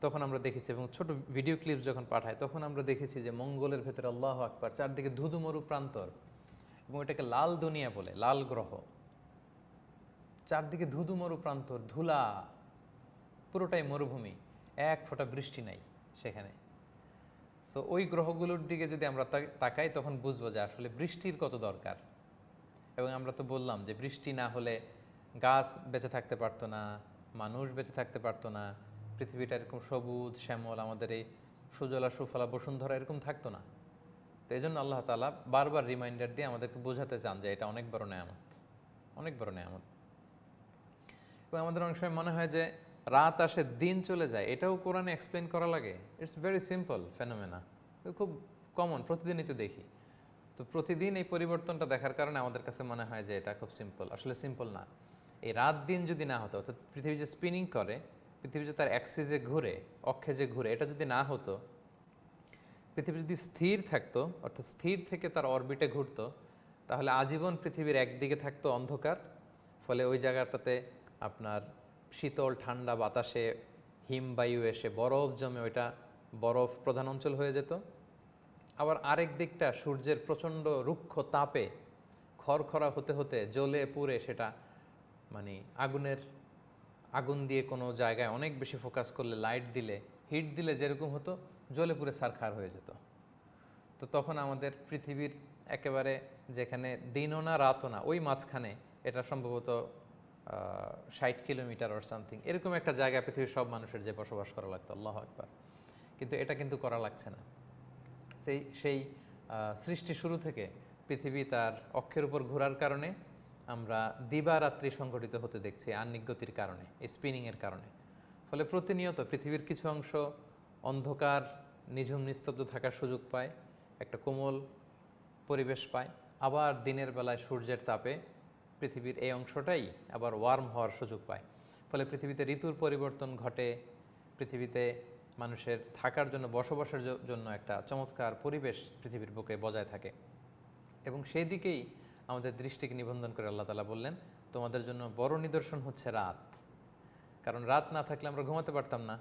তখন আমরা দেখেছি, এবং ছোট ভিডিও ক্লিপ যখন পাঠায় তখন আমরা দেখেছি যে মঙ্গলের ভেতরে আল্লাহু আকবার চারদিকে ধুধুমরু প্রান্তর, এবং এটাকে লাল দুনিয়া বলে, লাল গ্রহ। চারদিকে ধুধুমরু প্রান্তর, ধুলা, পুরোটাই মরুভূমি, এক ফোঁটা বৃষ্টি নাই সেখানে। সো ওই গ্রহগুলোর দিকে যদি আমরা তাকাই তখন বুঝবো যে আসলে বৃষ্টির কত দরকার। এবং আমরা তো বললাম যে বৃষ্টি না হলে গাছ বেঁচে থাকতে পারতো না, মানুষ বেঁচে থাকতে পারতো না, পৃথিবীটা এরকম সবুজ শ্যামল, আমাদের এই সুজলা সুফলা বসুন্ধরা এরকম থাকতো না। তো এই জন্য আল্লাহ তাআলা বারবার রিমাইন্ডার দিয়ে আমাদেরকে বোঝাতে চান যে এটা অনেক বড় নেয়ামত, অনেক বড় নেয়ামত। এবং আমাদের অনেক সময় মনে হয় যে রাত আসে দিন চলে যায়, এটাও কোরআনে এক্সপ্লেন করা লাগে। ইটস ভেরি সিম্পল ফেনোমেনা, খুব কমন, প্রতিদিনই তো দেখি। তো প্রতিদিন এই পরিবর্তনটা দেখার কারণে আমাদের কাছে মনে হয় যে এটা খুব সিম্পল। আসলে সিম্পল না। এই রাত দিন যদি না হতো, অর্থাৎ পৃথিবী যে স্পিনিং করে, পৃথিবী যে তার অ্যাক্সিসে ঘুরে, অক্ষে যে ঘুরে, এটা যদি না হতো, পৃথিবী যদি স্থির থাকতো অর্থাৎ স্থির থেকে তার অরবিটে ঘুরতো, তাহলে আজীবন পৃথিবীর একদিকে থাকতো অন্ধকার, ফলে ওই জায়গাটাতে আপনার শীতল ঠান্ডা বাতাসে হিমবায়ু এসে বরফ জমে ওইটা বরফ প্রধান অঞ্চল হয়ে যেত। আবার আরেক দিকটা সূর্যের প্রচণ্ড রুক্ষ তাপে খড়খড়া হতে হতে জ্বলে পুড়ে সেটা মানে আগুন দিয়ে কোনো জায়গায় অনেক বেশি ফোকাস করলে, লাইট দিলে, হিট দিলে যেরকম হতো, জ্বলে পুড়ে ছারখার হয়ে যেত। তো তখন আমাদের পৃথিবীর একেবারে যেখানে দিনও না রাতও না, ওই মাঝখানে, এটা সম্ভবত 60 কিলোমিটার অর সামথিং এরকম একটা জায়গা পৃথিবীর সব মানুষের যে বসবাস করা লাগতো, আল্লাহু আকবার। কিন্তু এটা কিন্তু করা লাগছে না। সেই সৃষ্টি শুরু থেকে পৃথিবী তার অক্ষের উপর ঘোরার কারণে আমরা দিবারাত্রি সংঘটিত হতে দেখছি আহ্নিক গতির কারণে, স্পিনিংয়ের কারণে। ফলে প্রতিনিয়ত পৃথিবীর কিছু অংশ অন্ধকার নিঝুম নিস্তব্ধ থাকার সুযোগ পায়, একটা কোমল পরিবেশ পায়। আবার দিনের বেলায় সূর্যের তাপে পৃথিবীর এই অংশটাই আবার ওয়ার্ম হওয়ার সুযোগ পায়। ফলে পৃথিবীতে ঋতুর পরিবর্তন ঘটে, পৃথিবীতে মানুষের থাকার জন্য, বসবাসের জন্য একটা চমৎকার পরিবেশ পৃথিবীর বুকে বজায় থাকে। এবং সেই দিকেই আমাদের দৃষ্টিকে নিবন্ধন করে আল্লাহ তাআলা বললেন, তোমাদের জন্য বড় নিদর্শন হচ্ছে রাত। কারণ রাত না থাকলে আমরা ঘুমাতে পারতাম না,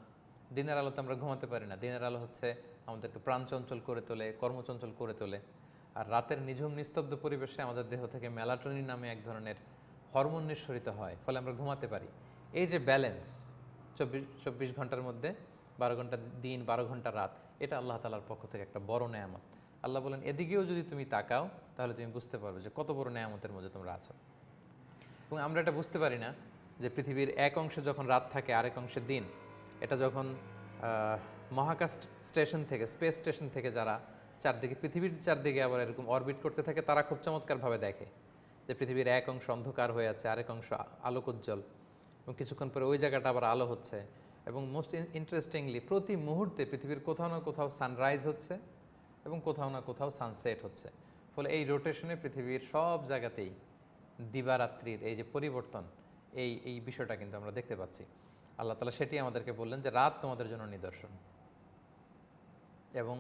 দিনের আলোতে আমরা ঘুমাতে পারি না। দিনের আলো হচ্ছে আমাদেরকে প্রাণচঞ্চল করে তোলে, কর্মচঞ্চল করে তোলে। আর রাতের নিঝুম নিস্তব্ধ পরিবেশে আমাদের দেহ থেকে মেলাটোনিন নামে এক ধরনের হরমোন নিঃসরিত হয়, ফলে আমরা ঘুমাতে পারি। এই যে ব্যালেন্স, 24 ঘন্টার মধ্যে 12 ঘন্টা দিন, 12 ঘন্টা রাত, এটা আল্লাহ তাআলার পক্ষ থেকে একটা বড় নেয়ামত। আল্লাহ বলেন এদিকেও যদি তুমি তাকাও তাহলে তুমি বুঝতে পারবে যে কত বড় নেয়ামতের মধ্যে তোমরা আছো। এবং আমরা এটা বুঝতে পারি না যে পৃথিবীর এক অংশে যখন রাত থাকে আরেক অংশে দিন। এটা যখন মহাকাশ স্টেশন থেকে, স্পেস স্টেশন থেকে যারা চারদিকে, পৃথিবীর চারদিকে আবার এরকম অরবিট করতে থাকে, তারা খুব চমৎকারভাবে দেখে যে পৃথিবীর এক অংশ অন্ধকার হয়ে আছে, আরেক অংশ আলোকোজ্জ্বল, এবং কিছুক্ষণ পরে ওই জায়গাটা আবার আলো হচ্ছে। এবং মোস্ট ইন্টারেস্টিংলি প্রতি মুহূর্তে পৃথিবীর কোথাও না কোথাও সানরাইজ হচ্ছে এবং কোথাও না কোথাও সানসেট হচ্ছে। ফলে এই রোটেশনে পৃথিবীর সব জায়গাতেই দিবারাত্রির এই যে পরিবর্তন, এই বিষয়টা কিন্তু আমরা দেখতে পাচ্ছি। আল্লাহ তাআলা সেটি আমাদেরকে বললেন যে রাত তোমাদের জন্য নিদর্শন, এবং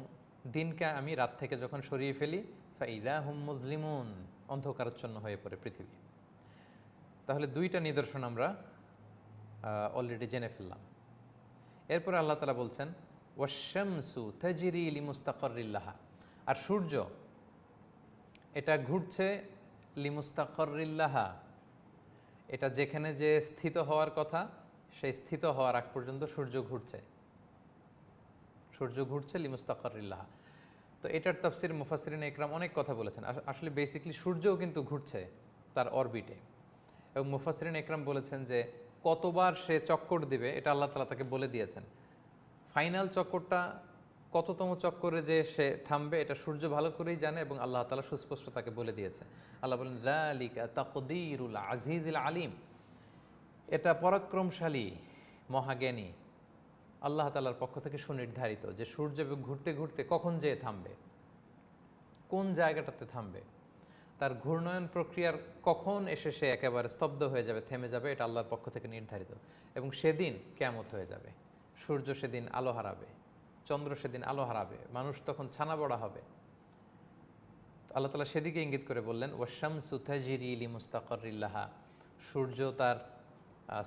দিনকে আমি রাত থেকে যখন সরিয়ে ফেলি, ফাইদা হুম মুজলিমুন, অন্ধকারাচ্ছন্ন হয়ে পড়ে পৃথিবী। তাহলে দুইটা নিদর্শন আমরা অলরেডি জেনে ফেললাম। এরপরে আল্লাহ তাআলা বলছেন ওয়াশ-শামসু তাজরি লিমুস্তাকাররিল লাহা, আর সূর্য এটা ঘুরছে লিমুস্তাকাররিল লাহা, এটা যেখানে যে স্থিত হওয়ার কথা সেই স্থিত হওয়ার আগ পর্যন্ত সূর্য ঘুরছে। সূর্য ঘুরছে লিমুস্তাকাররিল লাহা। তো এটার তাফসির মুফাসসিরিন ইকরাম অনেক কথা বলেছেন। আসলে বেসিক্যালি সূর্যও কিন্তু ঘুরছে তার অরবিটে, এবং মুফাসসিরিন ইকরাম বলেছেন যে কতবার সে চক্কর দিবে এটা আল্লাহ তাআলা তাকে বলে দিয়েছেন। ফাইনাল চক্করটা কততম চক্করে যে সে থামবে এটা সূর্য ভালো করেই জানে, এবং আল্লাহ তাআলা সুস্পষ্ট তাকে বলে দিয়েছে। আল্লাহ বলেন যালিকা তাকদীরুল আজিজিল আলিম, এটা পরাক্রমশালী মহাজ্ঞানী আল্লাহ তাআলার পক্ষ থেকে সুনির্ধারিত যে সূর্য ঘুরতে ঘুরতে কখন যেয়ে থামবে, কোন জায়গাটাতে থামবে, তার ঘূর্ণয়ন প্রক্রিয়ার কখন এসে সে একেবারে স্তব্ধ হয়ে যাবে, থেমে যাবে, এটা আল্লাহর পক্ষ থেকে নির্ধারিত। এবং সেদিন কিয়ামত হয়ে যাবে, সূর্য সেদিন আলো হারাবে, চন্দ্র সেদিন আলো হারাবে, মানুষ তখন ছানা বড়া হবে। আল্লাহ তাআলা সেদিকে ইঙ্গিত করে বললেন ওয়াশ-শামসু তাজরি লিমুস্তাকাররিল লাহা, সূর্য তার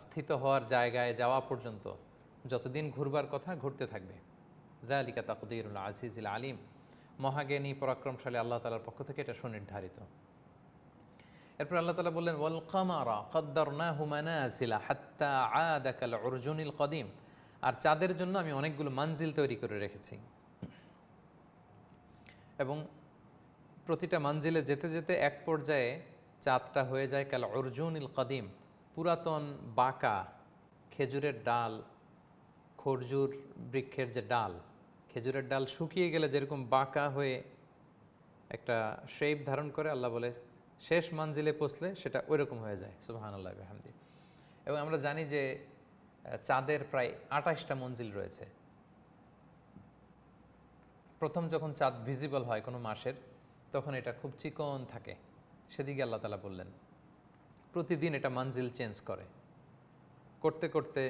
স্থিত হওয়ার জায়গায় যাওয়া পর্যন্ত যতদিন ঘুরবার কথা ঘুরতে থাকবে। যালিকা তাকদীরুল আজিজিল আলিম, মহাজ্ঞানী পরাক্রমশালী আল্লাহ তাআলার পক্ষ থেকে এটা সুনির্ধারিত। এরপর আল্লাহ তাআলা বললেন ওয়াল কামারা কদ্দারনাহু মানাজিলা হাত্তা আদা কাল উরজুনিল কদিম, আর চাঁদের জন্য আমি অনেকগুলো মানজিল তৈরি করে রেখেছি, এবং প্রতিটা মানজিলে যেতে যেতে এক পর্যায়ে চাঁদটা হয়ে যায় কাল উরজুনিল কদিম, পুরাতন বাঁকা খেজুরের ডাল, খরজুর বৃক্ষের যে ডাল, খেজুরের ডাল শুকিয়ে গেলে যেরকম বাঁকা হয়ে একটা শেপ ধারণ করে, আল্লাহ বলে শেষ মানজিলে পৌঁছলে সেটা ওইরকম হয়ে যায়। সুবহানাল্লাহি ওয়া বিহামদিহি। এবং আমরা জানি যে চাঁদের প্রায় ২৮টা মঞ্জিল রয়েছে। প্রথম যখন চাঁদ ভিজিবল হয় কোনো মাসের, তখন এটা খুব চিকন থাকে, সেদিকে আল্লাহ তাআলা বললেন প্রতিদিন এটা মঞ্জিল চেঞ্জ করে, করতে করতে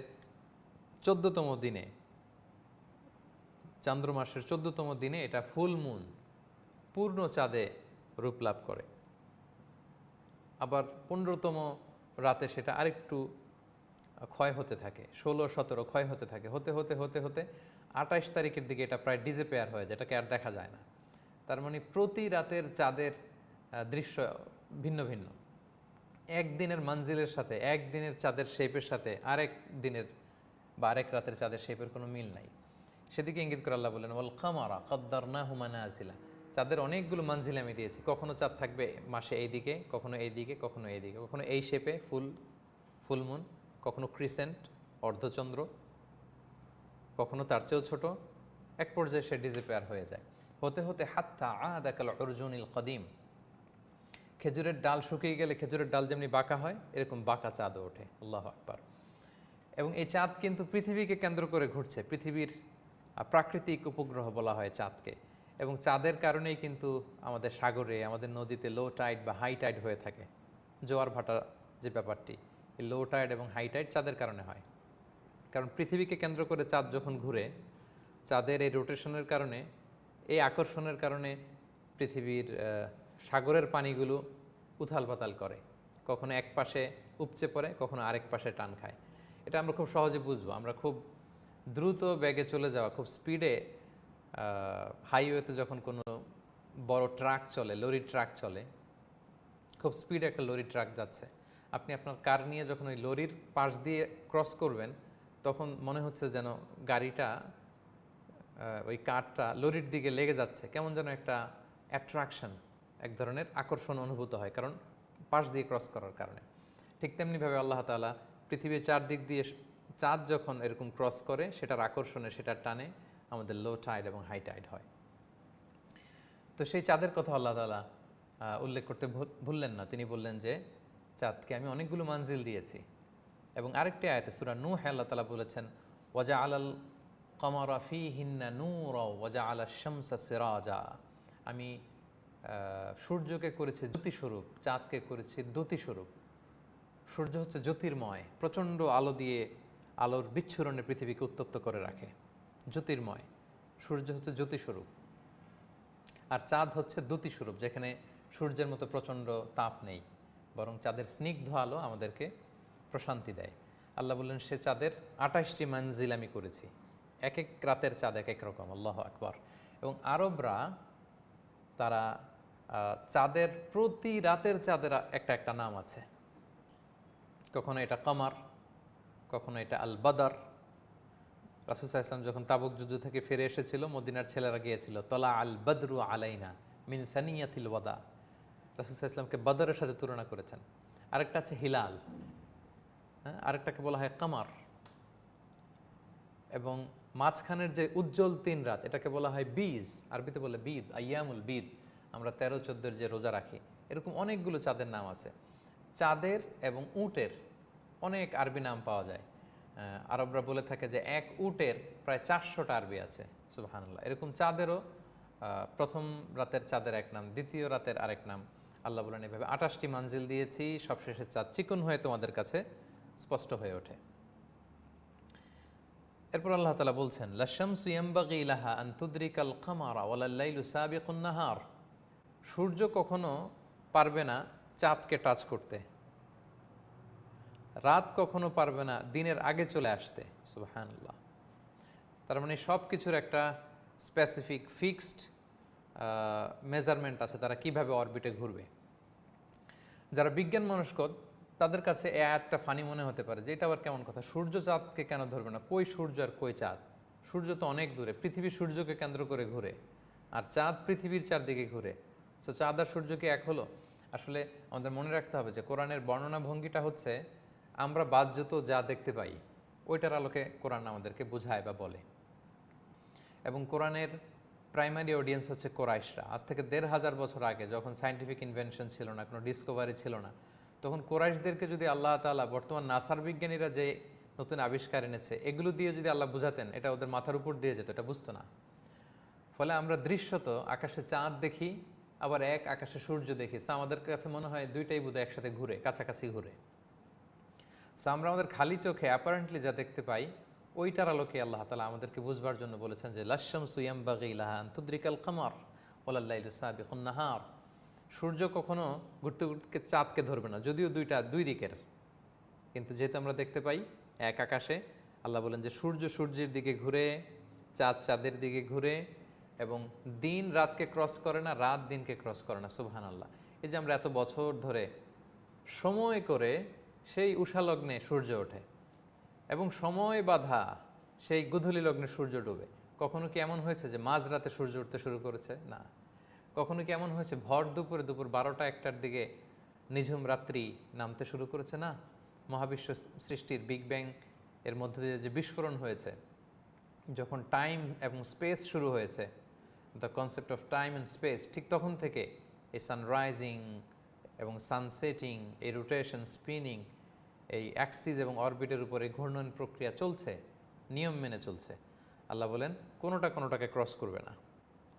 ১৪তম দিনে, চান্দ্র মাসের ১৪তম দিনে এটা ফুল মুন, পূর্ণ চাঁদে রূপ লাভ করে। আবার ১৫তম রাতে সেটা আরেকটু ক্ষয় হতে থাকে, ১৬, ১৭ ক্ষয় হতে থাকে, হতে হতে হতে হতে ২৮ তারিখের দিকে এটা প্রায় ডিসঅ্যাপিয়ার হয়ে যায়, এটাকে আর দেখা যায় না। তার মানে প্রতি রাতের চাঁদের দৃশ্য ভিন্ন ভিন্ন, একদিনের মঞ্জিলের সাথে, একদিনের চাঁদের শেপের সাথে আরেক দিনের বা আরেক রাতের চাঁদের শেপের কোনো মিল নাই। সেদিকে ইঙ্গিত করে আল্লাহ বলেন ওয়াল কামারা কদ্দারনাহু মানাজিলা, চাঁদের অনেকগুলো মঞ্জিল আমি দিয়েছি। কখনো চাঁদ থাকবে মাসে এইদিকে, কখনো এইদিকে, কখনো এইদিকে, কখনো এই শেপে ফুলমুন, কখনো ক্রিসেন্ট অর্ধচন্দ্র, কখনো তার চেয়েও ছোট, এক পর্যায়ে সে ডিসঅ্যাপিয়ার হয়ে যায়। হতে হতে হাত্তা আদা কাল উরজুনিল কদিম, খেজুরের ডাল শুকিয়ে গেলে খেজুরের ডাল যেমনি বাঁকা হয়, এরকম বাঁকা চাঁদও ওঠে। আল্লাহু আকবার। এবং এই চাঁদ কিন্তু পৃথিবীকে কেন্দ্র করে ঘুরছে, পৃথিবীর প্রাকৃতিক উপগ্রহ বলা হয় চাঁদকে। এবং চাঁদের কারণেই কিন্তু আমাদের সাগরে, আমাদের নদীতে লো টাইড বা হাই টাইড হয়ে থাকে, জোয়ার ভাটা যে ব্যাপারটি, এই লো টাইড এবং হাই টাইড চাঁদের কারণে হয়। কারণ পৃথিবীকে কেন্দ্র করে চাঁদ যখন ঘুরে, চাঁদের এই রোটেশনের কারণে, এই আকর্ষণের কারণে পৃথিবীর সাগরের পানিগুলো উথাল পাতাল করে, কখনো এক পাশে উপচে পড়ে, কখনো আরেক পাশে টান খায়। এটা আমরা খুব সহজে বুঝবো। আমরা খুব দ্রুত বেগে চলে যাওয়া, খুব স্পিডে হাইওয়েতে যখন কোনো বড় ট্রাক চলে, লরি ট্রাক চলে, খুব স্পিডে একটা লরি ট্রাক যাচ্ছে, আপনি আপনার কার নিয়ে যখন ওই লরির পাশ দিয়ে ক্রস করবেন, তখন মনে হচ্ছে যেন গাড়িটা, ওই কারটা লরির দিকে লেগে যাচ্ছে, কেমন যেন একটা অ্যাট্রাকশন, এক ধরনের আকর্ষণ অনুভূত হয়, কারণ পাশ দিয়ে ক্রস করার কারণে। ঠিক তেমনিভাবে আল্লাহ তাআলা পৃথিবীর চারদিক দিয়ে চাঁদ যখন এরকম ক্রস করে, সেটার আকর্ষণে, সেটার টানে আমাদের লো টাইড এবং হাই টাইড হয়। তো সেই চাঁদের কথা আল্লাহ তাআলা উল্লেখ করতে ভুললেন না। তিনি বললেন যে চাঁদকে আমি অনেকগুলো মানজিল দিয়েছি। এবং আরেকটি আয়াতে সূরা নূহ আল্লাহ তাআলা বলেছেন ওয়াজআলাল কামারা ফীহিন্না নূরা ওয়াজআলাশ শামসা সিরাজা, আমি সূর্যকে করেছি জ্যোতিস্বরূপ, চাঁদকে করেছি দ্যুতিস্বরূপ। সূর্য হচ্ছে জ্যোতির্ময়, প্রচণ্ড আলো দিয়ে, আলোর বিচ্ছুরণে পৃথিবীকে উত্তপ্ত করে রাখে, জ্যোতির্ময়। সূর্য হচ্ছে জ্যোতিস্বরূপ। আর চাঁদ হচ্ছে দ্যুতি স্বরূপ, যেখানে সূর্যের মতো প্রচণ্ড তাপ নেই, বরং চাঁদের স্নিগ্ধ আলো আমাদেরকে প্রশান্তি দেয়। আল্লাহ বললেন সে চাঁদের 28টি মঞ্জিল আমি করেছি, এক এক রাতের চাঁদ এক এক রকম। আল্লাহ আকবার। এবং আরবরা তারা চাঁদের প্রতি রাতের চাঁদের একটা একটা নাম আছে। কখনো এটা কামার, কখনো এটা আল বাদার। রাসূল সাল্লাল্লাহু আলাইহি ওয়াসাল্লাম যখন তাবুক যুদ্ধ থেকে ফিরে এসেছিল, মদিনার ছেলেরা গিয়েছিল, তলা আল বদরু আলাইনা মিন সানিয়াতিল ওয়াদা। রাসূল সাল্লাল্লাহু আলাইহি ওয়াসাল্লামকে বদরের সাথে তুলনা করেছেন। আরেকটা আছে হিলাল, হ্যাঁ, আরেকটাকে বলা হয় কামার। এবং মাঝখানের যে উজ্জ্বল 3 রাত, এটাকে বলা হয় বীজ, আরবিতে বলে বিদ, আইয়ামুল বিদ। আমরা 13-14 যে রোজা রাখি, এরকম অনেকগুলো চাঁদের নাম আছে। চাঁদের এবং উটের অনেক আরবি নাম পাওয়া যায়। আরবরা বলে থাকে যে এক উটের প্রায় 400টা আরবি আছে। সুবহানাল্লাহ। এরকম চাঁদেরও প্রথম রাতের চাঁদের এক নাম, দ্বিতীয় রাতের আরেক নাম। আল্লাহ বলেন এভাবে 28টি মঞ্জিল দিয়েছি, সবশেষে চাঁদ চিকন হয়ে তোমাদের কাছে স্পষ্ট হয়ে ওঠে। এরপর আল্লাহ তাআলা বলছেন, লাশ-শামসু ইয়ানবাগি লাহা আন তুদরিকাল কামারা ওয়ালাল লাইলু সাবিকুন নাহার। সূর্য কখনো পারবে না চাঁদকে টাচ করতে, রাত কখনো পারবে না দিনের আগে চলে আসতে। সুবহানাল্লাহ। তার মানে সব কিছুর একটা স্পেসিফিক ফিক্সড মেজারমেন্ট আছে, তারা কিভাবে অরবিটে ঘুরবে। যারা বিজ্ঞান মনস্ক তাদের কাছে এই আয়াতটা ফানি মনে হতে পারে যে এটা আবার কেমন কথা, সূর্য চাঁদকে কেন ধরবে না? কই সূর্য আর কই চাঁদ? সূর্য তো অনেক দূরে, পৃথিবী সূর্যকে কেন্দ্র করে ঘুরে, আর চাঁদ পৃথিবীর চারদিকে ঘুরে। সো চাঁদ আর সূর্য কি এক হলো? আসলে আমাদের মনে রাখতে হবে যে কোরআনের বর্ণনা ভঙ্গিটা হচ্ছে আমরা বাহ্যত যা দেখতে পাই ওইটার আলোকে কোরআন আমাদেরকে বোঝায় বা বলে। এবং কোরআনের প্রাইমারি অডিয়েন্স হচ্ছে কোরাইশরা। আজ থেকে 1500 বছর আগে, যখন সায়েন্টিফিক ইনভেনশন ছিল না, কোনো ডিসকভারি ছিল না, তখন কোরাইশদেরকে যদি আল্লাহ তাআলা বর্তমান নাসার বিজ্ঞানীরা যে নতুন আবিষ্কার এনেছে এগুলো দিয়ে যদি আল্লাহ বুঝাতেন, এটা ওদের মাথার উপর দিয়ে যেত, এটা বুঝতো না। ফলে আমরা দৃশ্যত আকাশে চাঁদ দেখি, আবার এক আকাশে সূর্য দেখি। সো আমাদের কাছে মনে হয় দুইটাই বোধহয় একসাথে ঘুরে, কাছাকাছি ঘুরে। সো আমরা আমাদের খালি চোখে অ্যাপারেন্টলি যা দেখতে পাই ওইটার আলোকে আল্লাহ তাআলা আমাদেরকে বুঝবার জন্য বলেছেন যে লাশ-শামসু ইয়ানবাগি লাহা আন তুদরিকাল কামার ওয়ালাল লাইলু সাবিকুন নাহার। সূর্য কখনো ঘুরতে ঘুরতে চাঁদকে ধরবে না, যদিও দুই দিকের, কিন্তু যেহেতু আমরা দেখতে পাই এক আকাশে, আল্লাহ বলেন যে সূর্য সূর্যের দিকে ঘুরে, চাঁদ চাঁদের দিকে ঘুরে, এবং দিন রাতকে ক্রস করে না, রাত দিনকে ক্রস করে না। সুবহানাল্লাহ। এই যে আমরা এত বছর ধরে সময় করে সেই উষা লগ্নে সূর্য ওঠে এবং সময় বাধা সেই গোধূলি লগ্নে সূর্য ডুবে। কখনো কি এমন হয়েছে যে মাঝরাতে সূর্য উঠতে শুরু করেছে? না। কখনো কি এমন হয়েছে ভর দুপুরে, দুপুর 12টা-1টার দিকে নিঝুম রাত্রি নামতে শুরু করেছে? না। মহাবিশ্ব সৃষ্টির বিগ ব্যাং এর মধ্য দিয়ে যে বিস্ফোরণ হয়েছে, যখন টাইম এবং স্পেস শুরু হয়েছে, the concept of time and space, ঠিক তখন থেকে এই সানরাইজিং এবং সানসেটিং, এই রোটেশন, স্পিনিং, এই অ্যাক্সিস এবং অরবিটের উপরে ঘূর্ণন প্রক্রিয়া চলছে, নিয়ম মেনে চলছে। আল্লাহ বলেন কোনোটাকে ক্রস করবে না,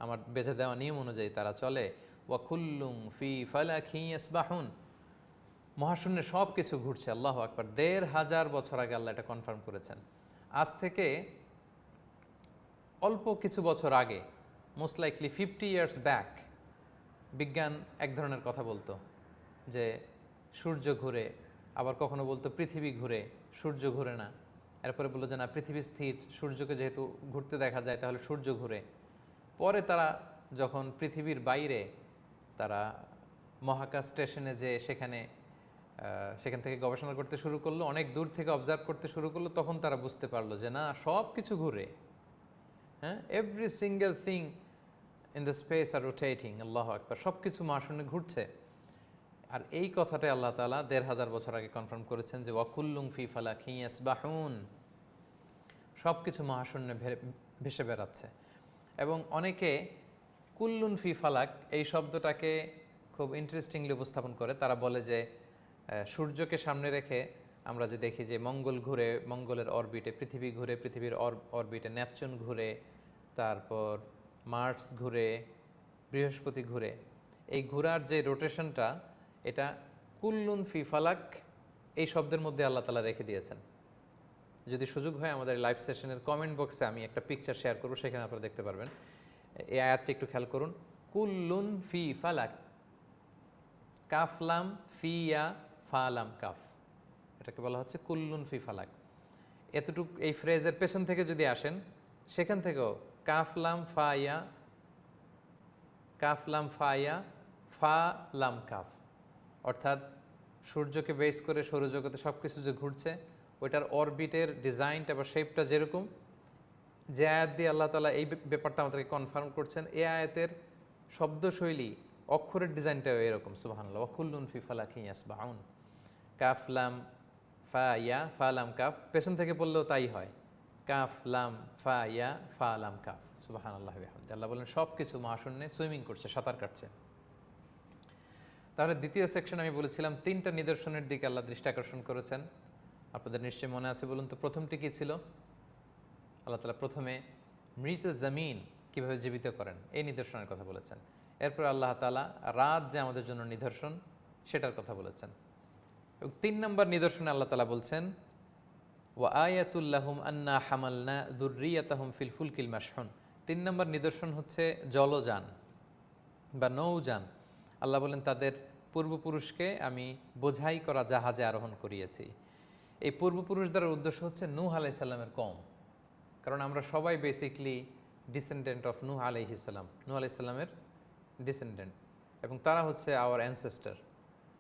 আমার বেঁধে দেওয়া নিয়ম অনুযায়ী তারা চলে। ওয়া কুল্লুম ফি ফালাকিন ইয়াসবাহুন। মহাশূন্যে সব কিছু ঘুরছে। আল্লাহু আকবার। 1500 বছর আগে আল্লাহ এটা কনফার্ম করেছেন। আজ থেকে অল্প কিছু বছর আগে, মোস্ট লাইকলি 50 ইয়ার্স ব্যাক, বিজ্ঞান এক ধরনের কথা বলতো যে সূর্য ঘুরে, আবার কখনো বলতো পৃথিবী ঘুরে, সূর্য ঘুরে না। এরপরে বললো যে না, পৃথিবী স্থির, সূর্যকে যেহেতু ঘুরতে দেখা যায় তাহলে সূর্য ঘুরে। পরে তারা যখন পৃথিবীর বাইরে তারা মহাকাশ স্টেশনে যে সেখান থেকে গবেষণা করতে শুরু করলো, অনেক দূর থেকে অবজার্ভ করতে শুরু করলো, তখন তারা বুঝতে পারলো যে না, সব কিছু ঘুরে। হ্যাঁ, every single thing in the space are rotating. আল্লাহু আকবার। সব কিছু মহাশূন্যে ঘুরছে। আর এই কথাটাই আল্লাহ তাআলা 1500 বছর আগে কনফার্ম করেছেন যে ওয়াকুল্লুম ফি ফালাকিন ইয়াসবাহুন। সব কিছু মহাশূন্যে ভেসে বেড়াচ্ছে। এবং অনেকে কুল্লুন ফি ফালাক এই শব্দটাকে খুব ইন্টারেস্টিংলি উপস্থাপন করে। তারা বলে যে সূর্যকে সামনে রেখে আমরা যে দেখি যে মঙ্গল ঘুরে, মঙ্গলের অরবিটে পৃথিবী ঘুরে, পৃথিবীর অরবিটে নেপচুন ঘুরে, তারপর মার্স ঘুরে, বৃহস্পতি ঘুরে। এই ঘোরার যে রোটেশনটা, এটা কুল্লুন ফি ফালাক এই শব্দের মধ্যে আল্লাহ তাআলা রেখে দিয়েছেন। যদি সুযোগ হয় আমাদের লাইভ সেশনের কমেন্ট বক্সে আমি একটা পিকচার শেয়ার করব, সেখানে আপনারা দেখতে পারবেন। এই আয়াতটা একটু খেয়াল করুন। কুল্লুন ফি ফালাক, কাফলাম ফিয়া ফালাম কাফ, এটাকে বলা হচ্ছে কুল্লুন ফি ফালাক। এতটুক এই ফ্রেজের পেছন থেকে যদি আসেন, সেখান থেকেও কাফলাম ফায়া, কাফলাম ফায়া ফা লাম কাফ, অর্থাৎ সূর্যকে বেস করে সৌরজগতে সব কিছু যে ঘুরছে, ওইটার অরবিটের ডিজাইনটা বা শেপটা যেরকম, যে আয়াত দিয়ে আল্লাহ তাআলা এই ব্যাপারটা আমাদেরকে কনফার্ম করছেন, এই আয়াতের শব্দশৈলী, অক্ষরের ডিজাইনটাও এরকম। সুবহানাল্লাহ। ওয়া কুল্লুন ফি ফালাকিন ইয়াসবাহুন, কাফ লাম ফা ইয়া ফা লাম কাফ, পেছন থেকে পড়লেও তাই হয়, কাফ লাম ফা ইয়া ফা লাম কাফ। সুবহানাল্লাহ বিহামদি। আল্লাহ বলেন সব কিছু মহাশূন্যে সুইমিং করছে, সাঁতার কাটছে। তাহলে দ্বিতীয় সেকশন আমি বলেছিলাম 3টা নিদর্শনের দিকে আল্লাহ দৃষ্টি আকর্ষণ করেছেন। আপনাদের নিশ্চয়ই মনে আছে, বলুন তো প্রথমটি কী ছিল? আল্লাহ তাআলা প্রথমে মৃত জমিন কীভাবে জীবিত করেন এই নিদর্শনের কথা বলেছেন। এরপর আল্লাহ তাআলা রাত যে আমাদের জন্য নিদর্শন সেটার কথা বলেছেন। এবং 3 নম্বর নিদর্শনে আল্লাহ তাআলা বলছেন ওয়া আয়াতুল লাহুম আন্না হামালনা যুররিয়াতাহুম ফিল ফুলকিল মাশহুন। 3 নম্বর নিদর্শন হচ্ছে জলযান বা নৌযান। আল্লাহ বলেন তাদের পূর্বপুরুষকে আমি বোঝাই করা জাহাজে আরোহণ করিয়েছি। এই পূর্বপুরুষদের উদ্দেশ্য হচ্ছে নূহ আলাইহিস সালামের কওম, কারণ আমরা সবাই বেসিকলি ডিসেন্ডেন্ট অফ নূহ আলাইহিস সালাম, নূহ আলাইহিস সালামের ডিসেন্ডেন্ট, এবং তারা হচ্ছে আওয়ার অ্যানসেস্টার।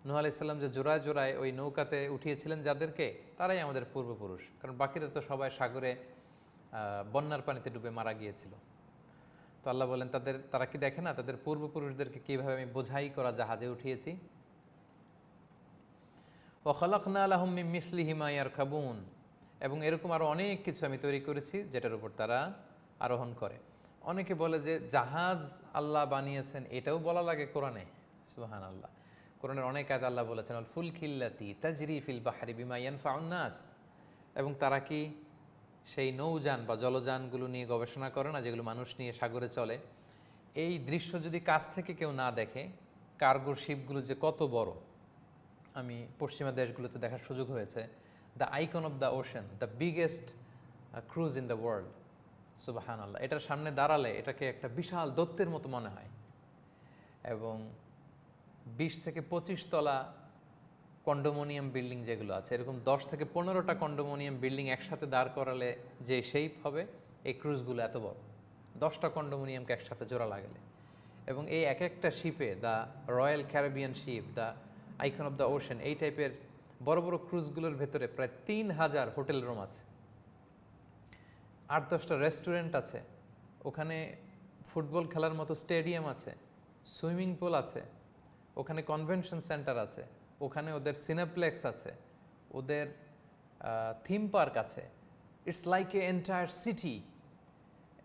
নূহ আলাইহিস সালাম যে জোড়ায় জোড়ায় ওই নৌকাতে উঠিয়েছিলেন যাদেরকে, তারাই আমাদের পূর্বপুরুষ, কারণ বাকিরা তো সবাই সাগরে বন্যার পানিতে ডুবে মারা গিয়েছিল। তো আল্লাহ বলেন তারা কি দেখে না তাদের পূর্বপুরুষদেরকে কীভাবে আমি বোঝাই করা জাহাজে উঠিয়েছি। ওয়া খালাকনা লাহুম মিন মিসলিহি মা ইয়ারকাবুন, এবং এরকম আরও অনেক কিছু আমি তৈরি করেছি যেটার উপর তারা আরোহণ করে। অনেকে বলে যে জাহাজ আল্লাহ বানিয়েছেন, এটাও বলা লাগে কোরআনে। সুবহানাল্লাহ। কোরআনের অনেক আয়াতে আল্লাহ বলেছেন আল ফুলকিল্লাতি তাজরি ফিল বাহরি বিমা ইয়ানফাউন নাস, এবং তারা কি সেই নৌযান বা জলযানগুলো নিয়ে গবেষণা করে না, যেগুলো মানুষ নিয়ে সাগরে চলে। এই দৃশ্য যদি কাছ থেকে কেউ না দেখে, কার্গোর শিপগুলো যে কত বড়, আমি পশ্চিমা দেশগুলোতে দেখার সুযোগ হয়েছে। The icon of the ocean, the biggest cruise in the world. সুবহানাল্লাহ। এটার সামনে দাঁড়ালে এটাকে একটা বিশাল দৈত্যের মতো মনে হয়, এবং 20 থেকে 25 তলা কন্ডোমোনিয়াম বিল্ডিং যেগুলো আছে, এরকম 10 থেকে 15টা কন্ডোমোনিয়াম বিল্ডিং একসাথে দাঁড় করালে যে শেপ হবে, এই ক্রুজগুলো এত বড়, 10টা কন্ডোমোনিয়ামকে একসাথে জোড়া লাগালে। এবং এই এক একটা শিপে, the Royal Caribbean ship, the icon of the ocean, এই টাইপের বড় বড় ক্রুজগুলোর ভেতরে প্রায় 3000 হোটেল রুম আছে, 8-10টা রেস্টুরেন্ট আছে, ওখানে ফুটবল খেলার মতো স্টেডিয়াম আছে, সুইমিং পুল আছে, ওখানে কনভেনশন সেন্টার আছে, ওখানে ওদের সিনেপ্লেক্স আছে, ওদের থিম পার্ক আছে। It's like a entire city.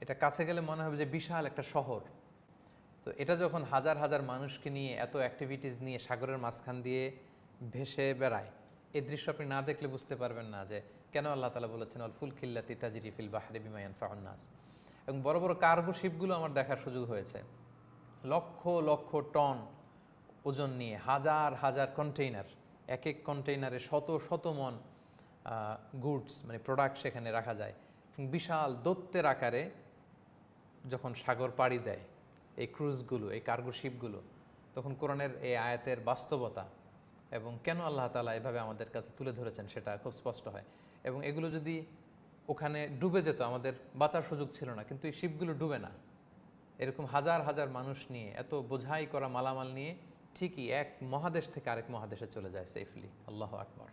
এটা কাছে গেলে মনে হবে যে বিশাল একটা শহর। তো এটা যখন হাজার হাজার মানুষকে নিয়ে, এত অ্যাক্টিভিটিস নিয়ে সাগরের মাঝখান দিয়ে ভেসে বেড়ায়, এই দৃশ্য আপনি না দেখলে বুঝতে পারবেন না যে কেন আল্লাহ তাআলা বলেছেন আল ফুলকিল্লাতি তাজরি ফিল বাহরি বিমা ইয়ানফাউন নাস। এবং বড় বড় কার্গো শিপগুলো আমার দেখার সুযোগ হয়েছে, লক্ষ লক্ষ টন ওজন নিয়ে, হাজার হাজার কন্টেইনার, এক এক কন্টেইনারে শত শত মন গুডস মানে প্রোডাক্ট সেখানে রাখা যায়। এবং বিশাল দৈত্যের আকারে যখন সাগর পাড়ি দেয় এই ক্রুজগুলো, এই কার্গো শিপগুলো, তখন কোরআনের এই আয়াতের বাস্তবতা এবং কেন আল্লাহ তাআলা এভাবে আমাদের কাছে তুলে ধরেছেন সেটা খুব স্পষ্ট হয়। এবং এগুলো যদি ওখানে ডুবে যেত, আমাদের বাঁচার সুযোগ ছিল না, কিন্তু এই শিপগুলো ডুবে না। এরকম হাজার হাজার মানুষ নিয়ে, এত বোঝাই করা মালামাল নিয়ে ঠিকই এক মহাদেশ থেকে আরেক মহাদেশে চলে যায় সেফলি। আল্লাহু আকবার।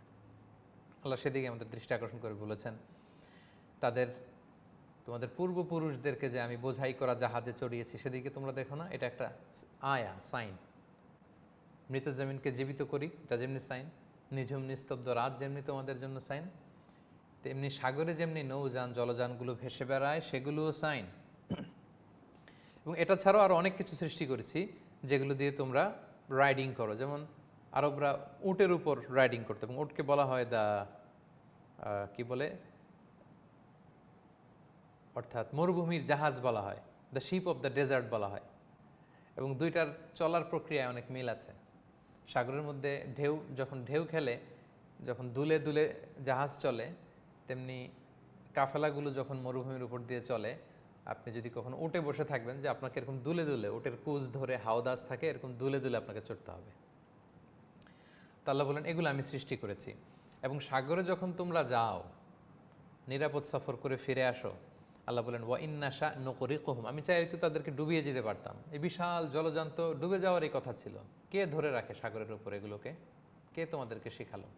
আল্লাহ সেদিকে আমাদের দৃষ্টি আকর্ষণ করে বলেছেন, তোমাদের পূর্বপুরুষদেরকে যে আমি বোঝাই করা জাহাজে চড়িয়েছি সেদিকে তোমরা দেখো না, এটা একটা আয়া, সাইন। মৃত জমিনকে জীবিত করি, এটা যেমনি সাইন, নিঝুম নিস্তব্ধ রাত যেমনি তোমাদের জন্য সাইন, তেমনি সাগরে যেমনি নৌযান জলযানগুলো ভেসে বেড়ায় সেগুলোও সাইন। এবং এটা ছাড়াও আরও অনেক কিছু সৃষ্টি করেছি যেগুলো দিয়ে তোমরা রাইডিং করো। যেমন আরবরা উটের উপর রাইডিং করতো, এবং উটকে বলা হয় কি বলে, অর্থাৎ মরুভূমির জাহাজ বলা হয়, the ship of the desert বলা হয়। এবং দুইটার চলার প্রক্রিয়ায় অনেক মিল আছে। সাগরের মধ্যে যখন ঢেউ খেলে, যখন দুলে দুলে জাহাজ চলে, তেমনি কাফেলাগুলো যখন মরুভূমির উপর দিয়ে চলে, আপনি যদি কখনো উটে বসে থাকবেন যে আপনাকে এরকম দুলে দুলে উটের কুচ ধরে হাওদাস থাকে এরকম দুলে দুলে আপনাকে চড়তে হবে। তা আল্লাহ বলেন এগুলো আমি সৃষ্টি করেছি। এবং সাগরে যখন তোমরা যাও নিরাপদ সফর করে ফিরে আসো, আল্লাহ বলেন ওয়া ইন্নাশা নুকরিকুহুম, আমি চাইলে তো তাদেরকে ডুবিয়ে দিতে পারতাম। এই বিশাল জলযান্ত ডুবে যাওয়ারই কথা ছিল। কে ধরে রাখে সাগরের উপর এগুলোকে? কে তোমাদেরকে শেখালো?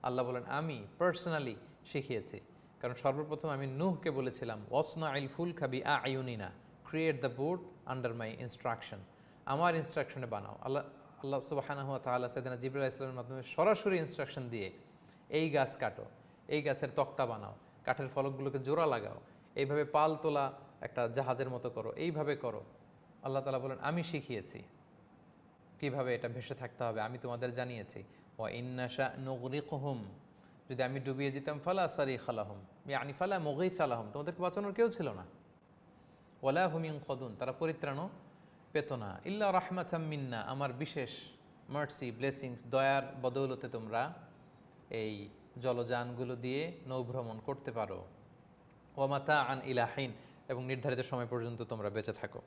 আল্লাহ বলেন আমি পার্সোনালি শিখিয়েছি। কারণ সর্বপ্রথম আমি নূহকে বলেছিলাম ওয়াসনা আইল ফুল খাবি আয়ুনিনা, create the bot under my instruction, আমার ইনস্ট্রাকশনে বানাও। আল্লাহ সুবহানাহু ওয়া তাআলা সাইয়েদনা জিবরাইল আলাইহিস সালামের মাধ্যমে সরাসরি ইনস্ট্রাকশন দিয়ে এই গাছ কাটো, এই গাছের তক্তা বানাও, কাঠের ফলকগুলোকে জোড়া লাগাও, এইভাবে পাল তোলা একটা জাহাজের মতো করো, এইভাবে করো। আল্লাহ তাআলা বলেন আমি শিখিয়েছি কিভাবে এটা ভেসে থাকতে হবে, আমি তোমাদের জানিয়েছি। ওয়া ইন্নাশা নুগরিকুহুম, যদি আমি ডুবিয়ে দিতাম ফালা সারিখা লাহুম ইয়ানি ফালা মুগীসা লাহুম, তোমাদেরকে বাঁচানোর কেউ ছিল না। ওয়ালা হুম ইনকাদুন, তারা পরিত্রাণও পেত না। ইল্লা রাহমাতাম মিন্না, আমার বিশেষ মার্সি ব্লেসিংস দয়ার বদৌলতে তোমরা এই জলযানগুলো দিয়ে নৌভ্রমণ করতে পারো। ওয়া মাতাআন ইলাহিন, এবং নির্ধারিত সময় পর্যন্ত তোমরা বেঁচে থাকো।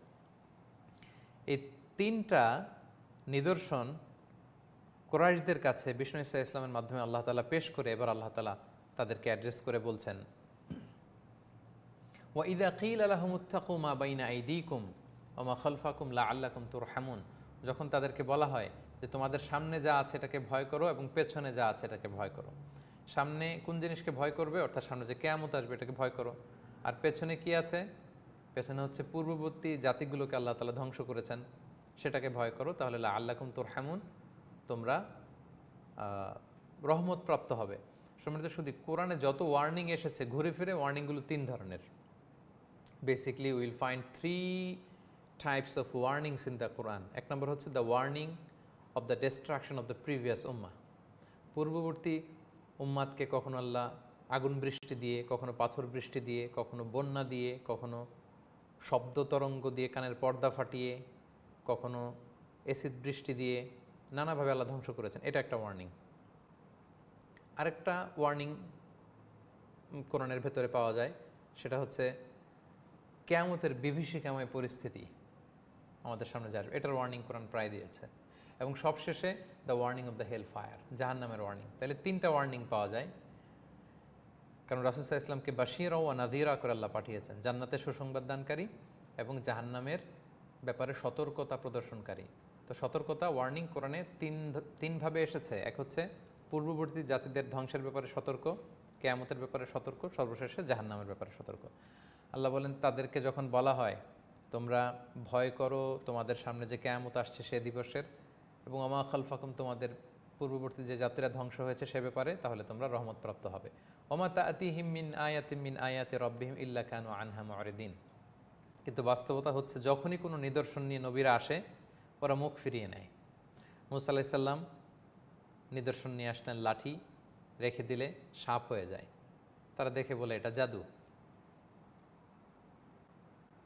এই তিনটা নিদর্শন কুরাইশদের কাছে বিষ্ণু ইসা ইসলামের মাধ্যমে আল্লাহ তাআলা পেশ করে এবার আল্লাহ তাআলা তাদেরকে অ্যাড্রেস করে বলছেন ওয়া ইযা কিলা লাহুম ইত্তাকু মা বাইনা আইদিকুম ওয়া মা খালফাকুম লাআল্লাকুম তুরহামুন, যখন তাদেরকে বলা হয় যে তোমাদের সামনে যা আছে এটাকে ভয় করো এবং পেছনে যা আছে এটাকে ভয় করো। সামনে কোন জিনিসকে ভয় করবে, অর্থাৎ সামনে যে কিয়ামত আসবে এটাকে ভয় করো। আর পেছনে কি আছে? পেছনে হচ্ছে পূর্ববর্তী জাতিগুলোকে আল্লাহ তাআলা ধ্বংস করেছেন, সেটাকে ভয় করো। তাহলে লাআল্লাকুম তুরহামুন, তোমরা রহমত প্রাপ্ত হবে। সম্মানিত শুধু কোরআনে যত ওয়ার্নিং এসেছে ঘুরে ফিরে ওয়ার্নিংগুলো তিন ধরনের। Basically will find three types of warnings in the Quran. এক নম্বর হচ্ছে the warning of the destruction of the previous ummah, পূর্ববর্তী উম্মাদকে কখনো আল্লাহ আগুন বৃষ্টি দিয়ে, কখনো পাথর বৃষ্টি দিয়ে, কখনো বন্যা দিয়ে, কখনো শব্দ তরঙ্গ দিয়ে কানের পর্দা ফাটিয়ে, কখনো এসিড বৃষ্টি দিয়ে নানাভাবে আল্লাহ ধ্বংস করেছেন। এটা একটা ওয়ার্নিং। আরেকটা ওয়ার্নিং কোরআনের ভেতরে পাওয়া যায়, সেটা হচ্ছে কিয়ামতের বিভীষিকাময় পরিস্থিতি আমাদের সামনে যাবে, এটার ওয়ার্নিং কোরআন প্রায় দিয়েছে। এবং সবশেষে the warning of the hell fire, জাহান্নামের ওয়ার্নিং। তাহলে তিনটা ওয়ার্নিং পাওয়া যায়। কারণ রাসূল সাল্লাল্লাহু আলাইহি ওয়াসাল্লামকে বাশীরা ওয়া নাযীরা করে আল্লাহ পাঠিয়েছেন, জান্নাতে সুসংবাদ দানকারী এবং জাহান্নামের ব্যাপারে সতর্কতা প্রদর্শনকারী। তো সতর্কতা ওয়ার্নিং কোরআনে তিনভাবে এসেছে। এক হচ্ছে পূর্ববর্তী জাতিদের ধ্বংসের ব্যাপারে সতর্ক, কিয়ামতের ব্যাপারে সতর্ক, সর্বশেষে জাহান্নামের ব্যাপারে সতর্ক। আল্লাহ বলেন তাদেরকে যখন বলা হয় তোমরা ভয় করো তোমাদের সামনে যে কিয়ামত আসছে সে দিবসের, এবং আমা খালফাকুম, তোমাদের পূর্ববর্তী যে জাতিরা ধ্বংস হয়েছে সে ব্যাপারে, তাহলে তোমরা রহমতপ্রাপ্ত হবে। ওমা তাআতিহিম মিন আয়াতিম মিন আয়াতি রাব্বিহিম ইল্লা কানু আনহা মুরিদিন। কিন্তু বাস্তবতা হচ্ছে যখনই কোনো নিদর্শন নিয়ে নবীরা আসে ওরা মুখ ফিরিয়ে নেয়। মুসা আলাইহিস সালাম নিদর্শন নিয়ে আসলেন, লাঠি রেখে দিলে সাপ হয়ে যায়, তারা দেখে বলে এটা জাদু।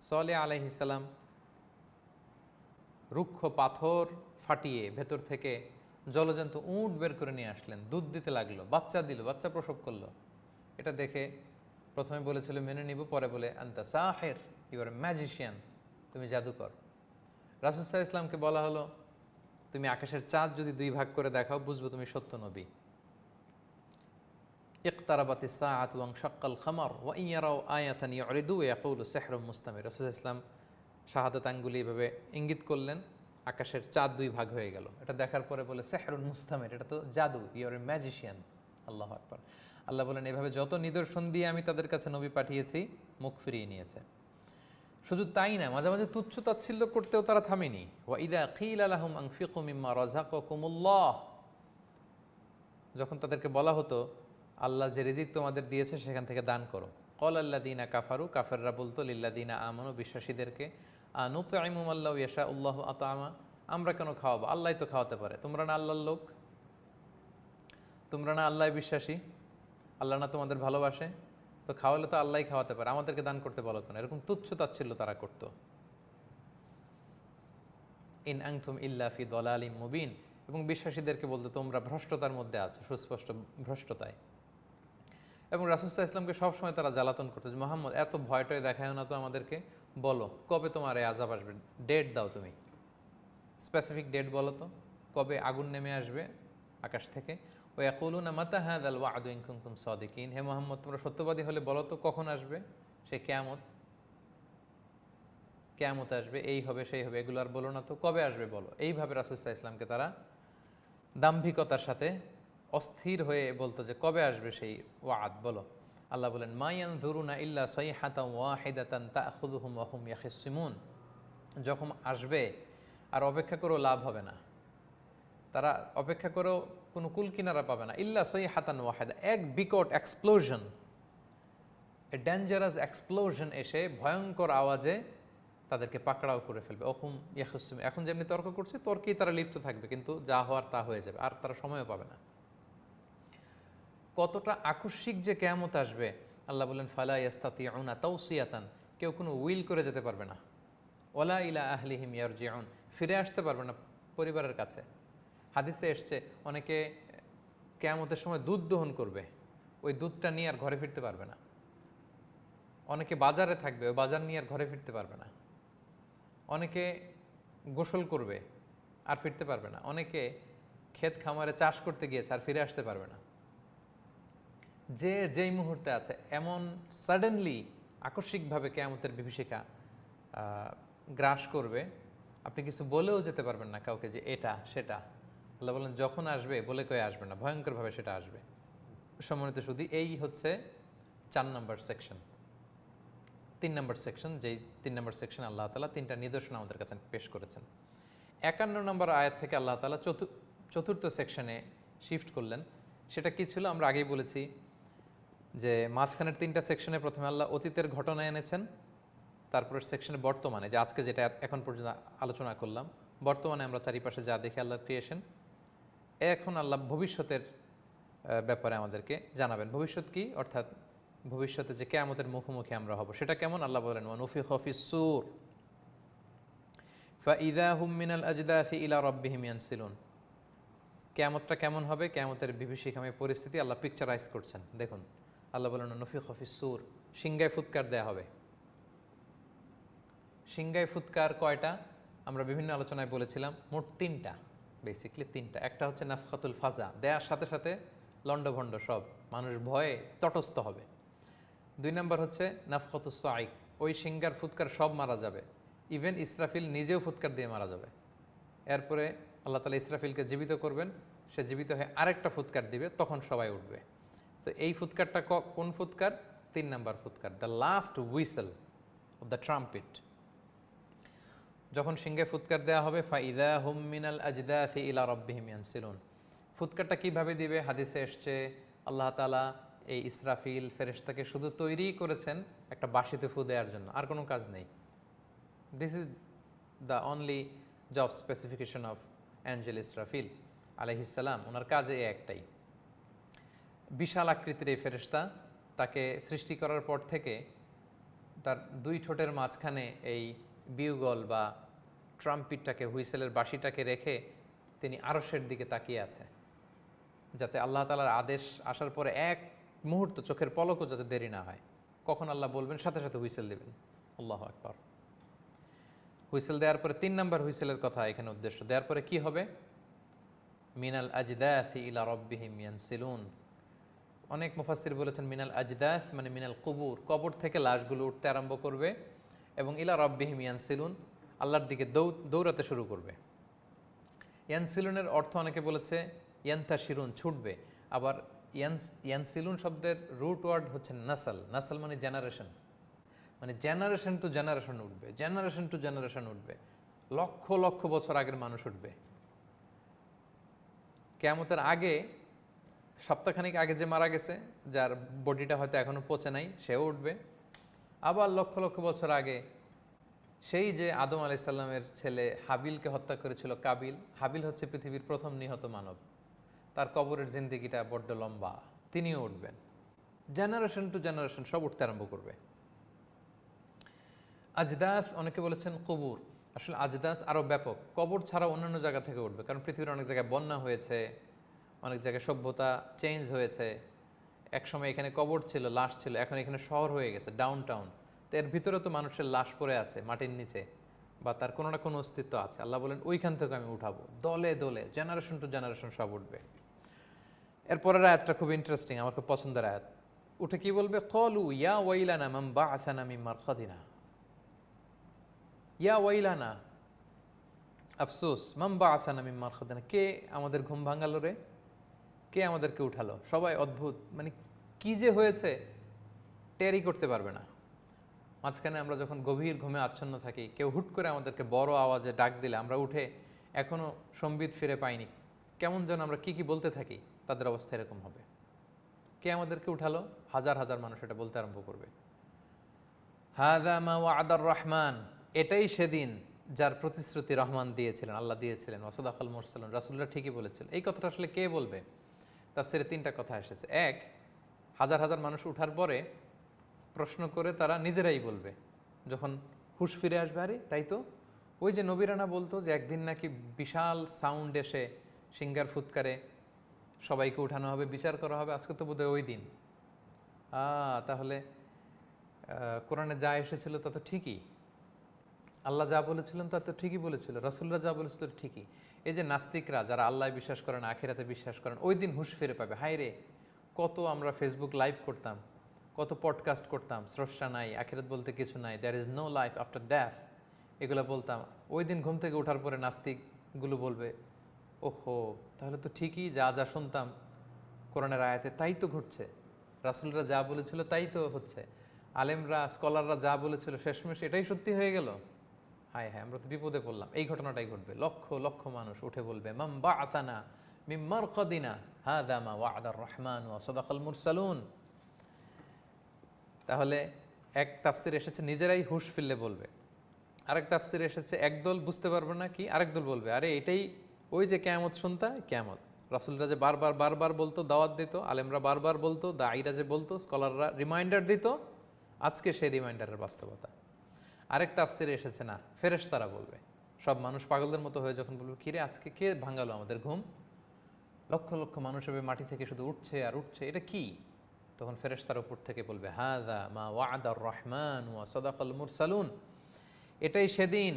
সালেহ আলাইহিস সালাম রুক্ষ পাথর ফাটিয়ে ভেতর থেকে জলজন্ত উট বের করে নিয়ে আসলেন, দুধ দিতে লাগলো, বাচ্চা দিল, বাচ্চা প্রসব করলো। এটা দেখে প্রথমে বলেছিল মেনে নিব, পরে বলে আনতা সাহির, ইউ আর ম্যাজিশিয়ান, তুমি জাদুকর। রাসূল সাল্লাল্লাহু আলাইহি ওয়াসাল্লামকে বলা হলো তুমি আকাশের চাঁদ যদি দুই ভাগ করে দেখাও বুঝবো তুমি সত্য নবী। ইকতারাবাতিস সাআতু ওয়ানশাক্কাল কামার ওয়া ইন ইয়ারাউ আয়াতান ইউরিদু ওয়া ইয়াকুলু সিহরুম মুস্তামির। রাসূল সাল্লাল্লাহু আলাইহি ওয়াসাল্লাম শাহাদাত আঙ্গুলি এভাবে ইঙ্গিত করলেন, আকাশের চাঁদ দুই ভাগ হয়ে গেল। এটা দেখার পরে বলে সিহরুন মুস্তামির, এটা তো জাদু, ইউ আর এ ম্যাজিশিয়ান। আল্লাহু আকবার। আল্লাহ বলেন এভাবে যত নিদর্শন দিয়ে আমি তাদের কাছে নবী পাঠিয়েছি মুখ ফিরিয়ে নিয়েছে। শুধু তাই না, মাঝে মাঝে তুচ্ছ তাচ্ছিল্য করতেও তারা থামেনি। ওয়া ইযা কিলা লাহুম আনফিকু মিম্মা রাযাকাকুমুল্লাহ, যখন তাদেরকে বলা হতো আল্লাহ যে রিজিক তোমাদের দিয়েছে সেখান থেকে দান করো। ক্বাল আল্লাযীনা কাফারু, কাফেররা বলতো লিল্লাযীনা আমানু, বিশ্বাসীদেরকে, আনুতঈমু মাল্লাহু ইয়াশাউল্লাহু আতআমা, আমরা কেন খাওয়াবো, আল্লাহই তো খাওয়াতে পারে, তোমরা না আল্লাহর লোক, তোমরা না আল্লাহ বিশ্বাসী, আল্লাহ না তোমাদের ভালোবাসে, তো খাওয়ালে তো আল্লাহই খাওয়াতে পারে, আমাদেরকে দান করতে বলো কেন? এরকম তুচ্ছ তাচ্ছিল্য তারা করতো। ইন আনতুম ইল্লা ফি দালালিম মুবিন, এবং বিশ্বাসীদেরকে বলতো তোমরা ভ্রষ্টতার মধ্যে আছো, সুস্পষ্ট ভ্রষ্টতায়। এবং রাসূল সাল্লাল্লাহু আলাইহি ওয়াসাল্লামকে সবসময় তারা জ্বালাতন করতো যে মুহাম্মদ এত ভয়টয় দেখায় না তো আমাদেরকে, বলো কবে তোমার এই আযাব আসবে, ডেট দাও তুমি, স্পেসিফিক ডেট বলো তো, কবে আগুন নেমে আসবে আকাশ থেকে। ওয়া ইয়াকুলুনা মাতা হাযাল ওয়া'দু ইন কুনতুম সাদিকিন, হে মুহাম্মদ তোমরা সত্যবাদী হলে বলো তো কখন আসবে সেই কিয়ামত, কিয়ামত আসবে, এই হবে সেই হবে, এগুলো আর বলো না তো, কবে আসবে বলো। এইভাবে রাসূল সাল্লাল্লাহু আলাইহি ওয়াসাল্লামকে তারা দাম্ভিকতার সাথে অস্থির হয়ে বলতো যে কবে আসবে সেই ওয়াদ বলো। আল্লাহ বলেন মা ইয়ানযুরুনা ইল্লা সাইহাতান ওয়াহিদাতান তা'খুযুহুম ওয়া হুম ইয়াখিসসিমুন, যখন আসবে আর অপেক্ষা করেও লাভ হবে না, তারা অপেক্ষা করেও কোনো কুল কিনারা পাবে না। ইল্লা সাইহাতান ওয়াহিদা, এক বিকট এক্সপ্লোশন, এ ডেঞ্জারাস এক্সপ্লোশন এসে ভয়ঙ্কর আওয়াজে তাদেরকে পাকড়াও করে ফেলবে। ওহুম ইয়াখিসসিমুন, এখন যেমনি তর্ক করছে তর্কেই তারা লিপ্ত থাকবে, কিন্তু যা হওয়ার তা হয়ে যাবে, আর তারা সময়ও পাবে না। কতটা আকস্মিক যে কিয়ামত আসবে, আল্লাহ বলেন ফালা ইয়াস্তাতিউনা তাওসিয়াতান, কেউ কোনো উইল করে যেতে পারবে না। ওয়ালা ইলা আহলিহিম ইয়ারজিউন, ফিরে আসতে পারবে না পরিবারের কাছে। হাদিসে এসছে অনেকে কিয়ামতের সময় দুধ দহন করবে, ওই দুধটা নিয়ে আর ঘরে ফিরতে পারবে না। অনেকে বাজারে থাকবে, ওই বাজার নিয়ে আর ঘরে ফিরতে পারবে না। অনেকে গোসল করবে আর ফিরতে পারবে না। অনেকে ক্ষেত খামারে চাষ করতে গিয়েছে আর ফিরে আসতে পারবে না। যে যেই মুহূর্তে আছে, এমন সাডেনলি আকস্মিকভাবে কিয়ামতের বিভীষিকা গ্রাস করবে, আপনি কিছু বলেও যেতে পারবেন না কাউকে যে এটা সেটা। আল্লাহ বলেন যখন আসবে বলে কয়ে আসবে না, ভয়ঙ্করভাবে সেটা আসবে। সম্মানিত শুধু এই হচ্ছে 4 নম্বর সেকশন। 3 নম্বর সেকশন, যেই 3 নম্বর সেকশন আল্লাহ তাআলা 3টা নিদর্শন আমাদের কাছে পেশ করেছেন। 51 নম্বর আয়াত থেকে আল্লাহ তাআলা চতুর্থ সেকশনে শিফট করলেন। সেটা কি ছিল আমরা আগেই বলেছি যে মাঝখানের 3টা সেকশনে প্রথমে আল্লাহ অতীতের ঘটনা এনেছেন, তারপরের সেকশনে বর্তমানে, যে আজকে যেটা এখন পর্যন্ত আলোচনা করলাম, বর্তমানে আমরা চারিপাশে যা দেখি আল্লাহর ক্রিয়েশন। এখন আল্লাহ ভবিষ্যতের ব্যাপারে আমাদেরকে জানাবেন। ভবিষ্যৎ কি, অর্থাৎ ভবিষ্যতে যে কিয়ামতের মুখোমুখি আমরা হব সেটা কেমন। আল্লাহ বলেন ওয়ানুফিখা ফিস-সূর ফাইযা হুম মিনাল আজদাসি ইলা রাব্বিহিম ইয়ানসিলুন, কিয়ামতটা কেমন হবে, কিয়ামতের বিভীষিকাময় পরিস্থিতি আল্লাহ পিকচারাইজ করছেন। দেখুন আল্লাহ বলেন ওয়ানুফিখা ফিস-সূর, সিংগায় ফুৎকার দেয়া হবে। সিংগায় ফুৎকার কয়টা আমরা বিভিন্ন আলোচনায় বলেছিলাম, মোট 3টা, বেসিকলি 3টা। একটা হচ্ছে নাফখাতুল ফাজা, দেয়ার সাথে সাথে লণ্ডভণ্ড সব মানুষ ভয়ে তটস্থ হবে। 2 নম্বর হচ্ছে নাফখাতুস সাঈক, ওই সিংগার ফুৎকার সব মারা যাবে, ইভেন ইসরাফিল নিজেও ফুৎকার দিয়ে মারা যাবে। এরপরে আল্লাহ তাআলা ইসরাফিলকে জীবিত করবেন, সে জীবিত হয়ে আরেকটা ফুৎকার দিবে, তখন সবাই উঠবে। তো এই ফুৎকারটা কোন ফুৎকার? 3 নম্বর ফুৎকার, the last whistle of the trumpet. যখন সিংহে ফুৎকার দেওয়া হবে ফাইদা হুম মিনাল আজদাসি ইলা রাব্বিহিম ইয়ানসিলুন। ফুৎকারটা কিভাবে দিবে? হাদিসে এসছে আল্লাহ তাআলা এই ইসরাফিল ফেরেশতাকে শুধু তৈরি করেছেন একটা বাঁশিতে ফু দেওয়ার জন্য, আর কোনো কাজ নেই। This is the only job specification of Angel Israfil আলাইহিস সালাম। ওনার কাজ এই একটাই। বিশাল আকৃতির এই ফেরেশতা, তাকে সৃষ্টি করার পর থেকে তার 2 ঠোঁটের মাঝখানে এই বিউগল বা ট্রাম্পিটটাকে, হুইসেলের বাঁশিটাকে রেখে তিনি আরশের দিকে তাকিয়ে আছে, যাতে আল্লাহ তাআলার আদেশ আসার পরে এক মুহূর্ত চোখের পলকও যাতে দেরি না হয়। কখন আল্লাহ বলবেন সাথে সাথে হুইসেল দেবেন। আল্লাহু আকবার। হুইসেল দেওয়ার পরে 3 নম্বর হুইসেলের কথা এখানে উদ্দেশ্য। দেওয়ার পরে কি হবে? মিনাল আজদাসি ইলা রাব্বিহিম ইয়ানসিলুন। অনেক মুফাসসির বলেছেন মিনাল আজদাস মানে মিনাল কুবুর, কবর থেকে লাশগুলো উঠতে আরম্ভ করবে, এবং ইলা রাব্বিহিম ইয়ানসিলুন, আল্লাহর দিকে দৌড়াতে শুরু করবে। ইয়ানসিলুনের অর্থ অনেকে বলেছে ইয়ান্তাশিরুন, ছুটবে। আবার ইয়ানসিলুন শব্দের রুট ওয়ার্ড হচ্ছে নাসাল। নাসাল মানে জেনারেশন, মানে জেনারেশন টু জেনারেশন উঠবে, জেনারেশন টু জেনারেশন উঠবে, লক্ষ লক্ষ বছর আগের মানুষ উঠবে। কিয়ামতের আগে সপ্তাহখানিক আগে যে মারা গেছে, যার বডিটা হয়তো এখনো পচে নাই, সেও উঠবে। আবার লক্ষ লক্ষ বছর আগে সেই যে আদম আলাইহিস সালামের ছেলে হাবিলকে হত্যা করেছিল কাবিল, হাবিল হচ্ছে পৃথিবীর প্রথম নিহত মানব, তার কবরের জিন্দেগিটা বড্ড লম্বা, তিনিও উঠবেন। জেনারেশন টু জেনারেশন সব উঠতে আরম্ভ করবে। আজদাস অনেকে বলেছেন কবুর, আসলে আজদাস আরও ব্যাপক, কবর ছাড়া অন্যান্য জায়গা থেকে উঠবে। কারণ পৃথিবীর অনেক জায়গায় বন্যা হয়েছে, অনেক জায়গায় সভ্যতা চেঞ্জ হয়েছে, একসময় এখানে কবর ছিল, লাশ ছিল, এখন এখানে শহর হয়ে গেছে, ডাউন টাউন। তো এর ভিতরে তো মানুষের লাশ পড়ে আছে মাটির নিচে, বা তার কোনো না কোনো অস্তিত্ব আছে। আল্লাহ বলেন ওইখান থেকে আমি উঠাবো, দলে দলে, জেনারেশন টু জেনারেশন সব উঠবে। এরপরের আয়াতটা খুব ইন্টারেস্টিং, আমার খুব পছন্দের আয়াত। উঠে কি বলবে? ক্বালু ইয়া ওয়াইলানা মান বা'আসানা মিন মারকাদিনা, ইয়া ওয়াইলানা, আফসোস, মান বা'আসানা মিন মারকাদিনা, কে আমাদের ঘুম ভাঙালো রে, কে আমাদেরকে উঠালো। সবাই অদ্ভুত, মানে কি যে হয়েছে টেরই করতে পারবে না। মাঝখানে আমরা যখন গভীর ঘুমে আচ্ছন্ন থাকি, কেউ হুট করে আমাদেরকে বড় আওয়াজে ডাক দিলে আমরা উঠে এখনো সম্বিত ফিরে পাইনি, কেমন যেন আমরা কি কি বলতে থাকি, তাদের অবস্থা এরকম হবে। কে আমাদেরকে উঠালো? হাজার হাজার মানুষ এটা বলতে আরম্ভ করবে, হাযা মা ওয়া'দার রহমান, এটাই সেদিন যার প্রতিশ্রুতি রহমান দিয়েছিলেন, আল্লাহ দিয়েছিলেন, ওয়া সাদাকাল মুরসালুন, রাসূলরা ঠিকই বলেছিলেন। এই কথাটা আসলে কে বলবে? তাফসীরে তিনটা কথা এসেছে। এক, হাজার হাজার মানুষ উঠার পরে প্রশ্ন করে তারা নিজেরাই বলবে, যখন হুঁশ ফিরে আসবে, আরে তাই তো, ওই যে নবীরানা বলতো যে একদিন নাকি বিশাল সাউন্ড এসে সিঙ্গার ফুৎকারে সবাইকে উঠানো হবে, বিচার করা হবে, আজকে তো বোধহয় ওই দিন। তাহলে কোরআনে যা এসেছিল তা তো ঠিকই, আল্লাহ যা বলেছিলেন তা তো ঠিকই বলেছিল, রাসূলরা যা বলেছিল ঠিকই। এই যে নাস্তিকরা যারা আল্লাহ বিশ্বাস করেন, আখিরাতে বিশ্বাস করেন, ওই দিন হুঁশ ফিরে পাবে। হায় রে, কত আমরা ফেসবুক লাইভ করতাম, কত পডকাস্ট করতাম, স্রষ্টা নাই, আখিরাত বলতে কিছু নাই, there is no life after death, এগুলো বলতাম। ওই দিন ঘুম থেকে ওঠার পরে নাস্তিকগুলো বলবে, ওহো, তাহলে তো ঠিকই যা যা শুনতাম কোরআনের আয়াতে তাই তো ঘটছে, রাসূলরা যা বলেছিল তাই তো হচ্ছে, আলেমরা স্কলাররা যা বলেছিল শেষমেশ এটাই সত্যি হয়ে গেল। হায় হায়, আমরা তো বিপদে পড়লাম। এই ঘটনাটাই ঘটবে, লক্ষ লক্ষ মানুষ উঠে বলবে, মান বা'আসানা মিন মারকাদিনা হাযা মা ওয়া'দার রহমান ওয়া সাদাকাল মুরসালুন। তাহলে এক তাফসির এসেছে নিজেরাই হুঁশ ফিরলে বলবে, আরেক তাফসির এসেছে একদল বুঝতে পারবে না কি, আরেক দল বলবে, আরে এটাই ওই যে কিয়ামত শুনতা, কিয়ামত। রাসূলরা যে বারবার বারবার বলতো, দাওয়াত দিত, আলেমরা বারবার বলতো, দাঈরা যে বলতো, স্কলাররা রিমাইন্ডার দিত, আজকে সেই রিমাইন্ডারের বাস্তবতা। আরেক তাফসিরে এসেছে না, ফেরেশতারা বলবে। সব মানুষ পাগলদের মতো হয়ে যখন বলবে, কিরে আজকে কে ভাঙালো আমাদের ঘুম, লক্ষ লক্ষ মানুষ হবে মাটি থেকে শুধু উঠছে আর উঠছে, এটা কি? তখন ফেরেশতার উপর থেকে বলবে, হাযা মা ওয়া'দার রহমান ওয়া সাদাকাল মুরসালুন, এটাই সেদিন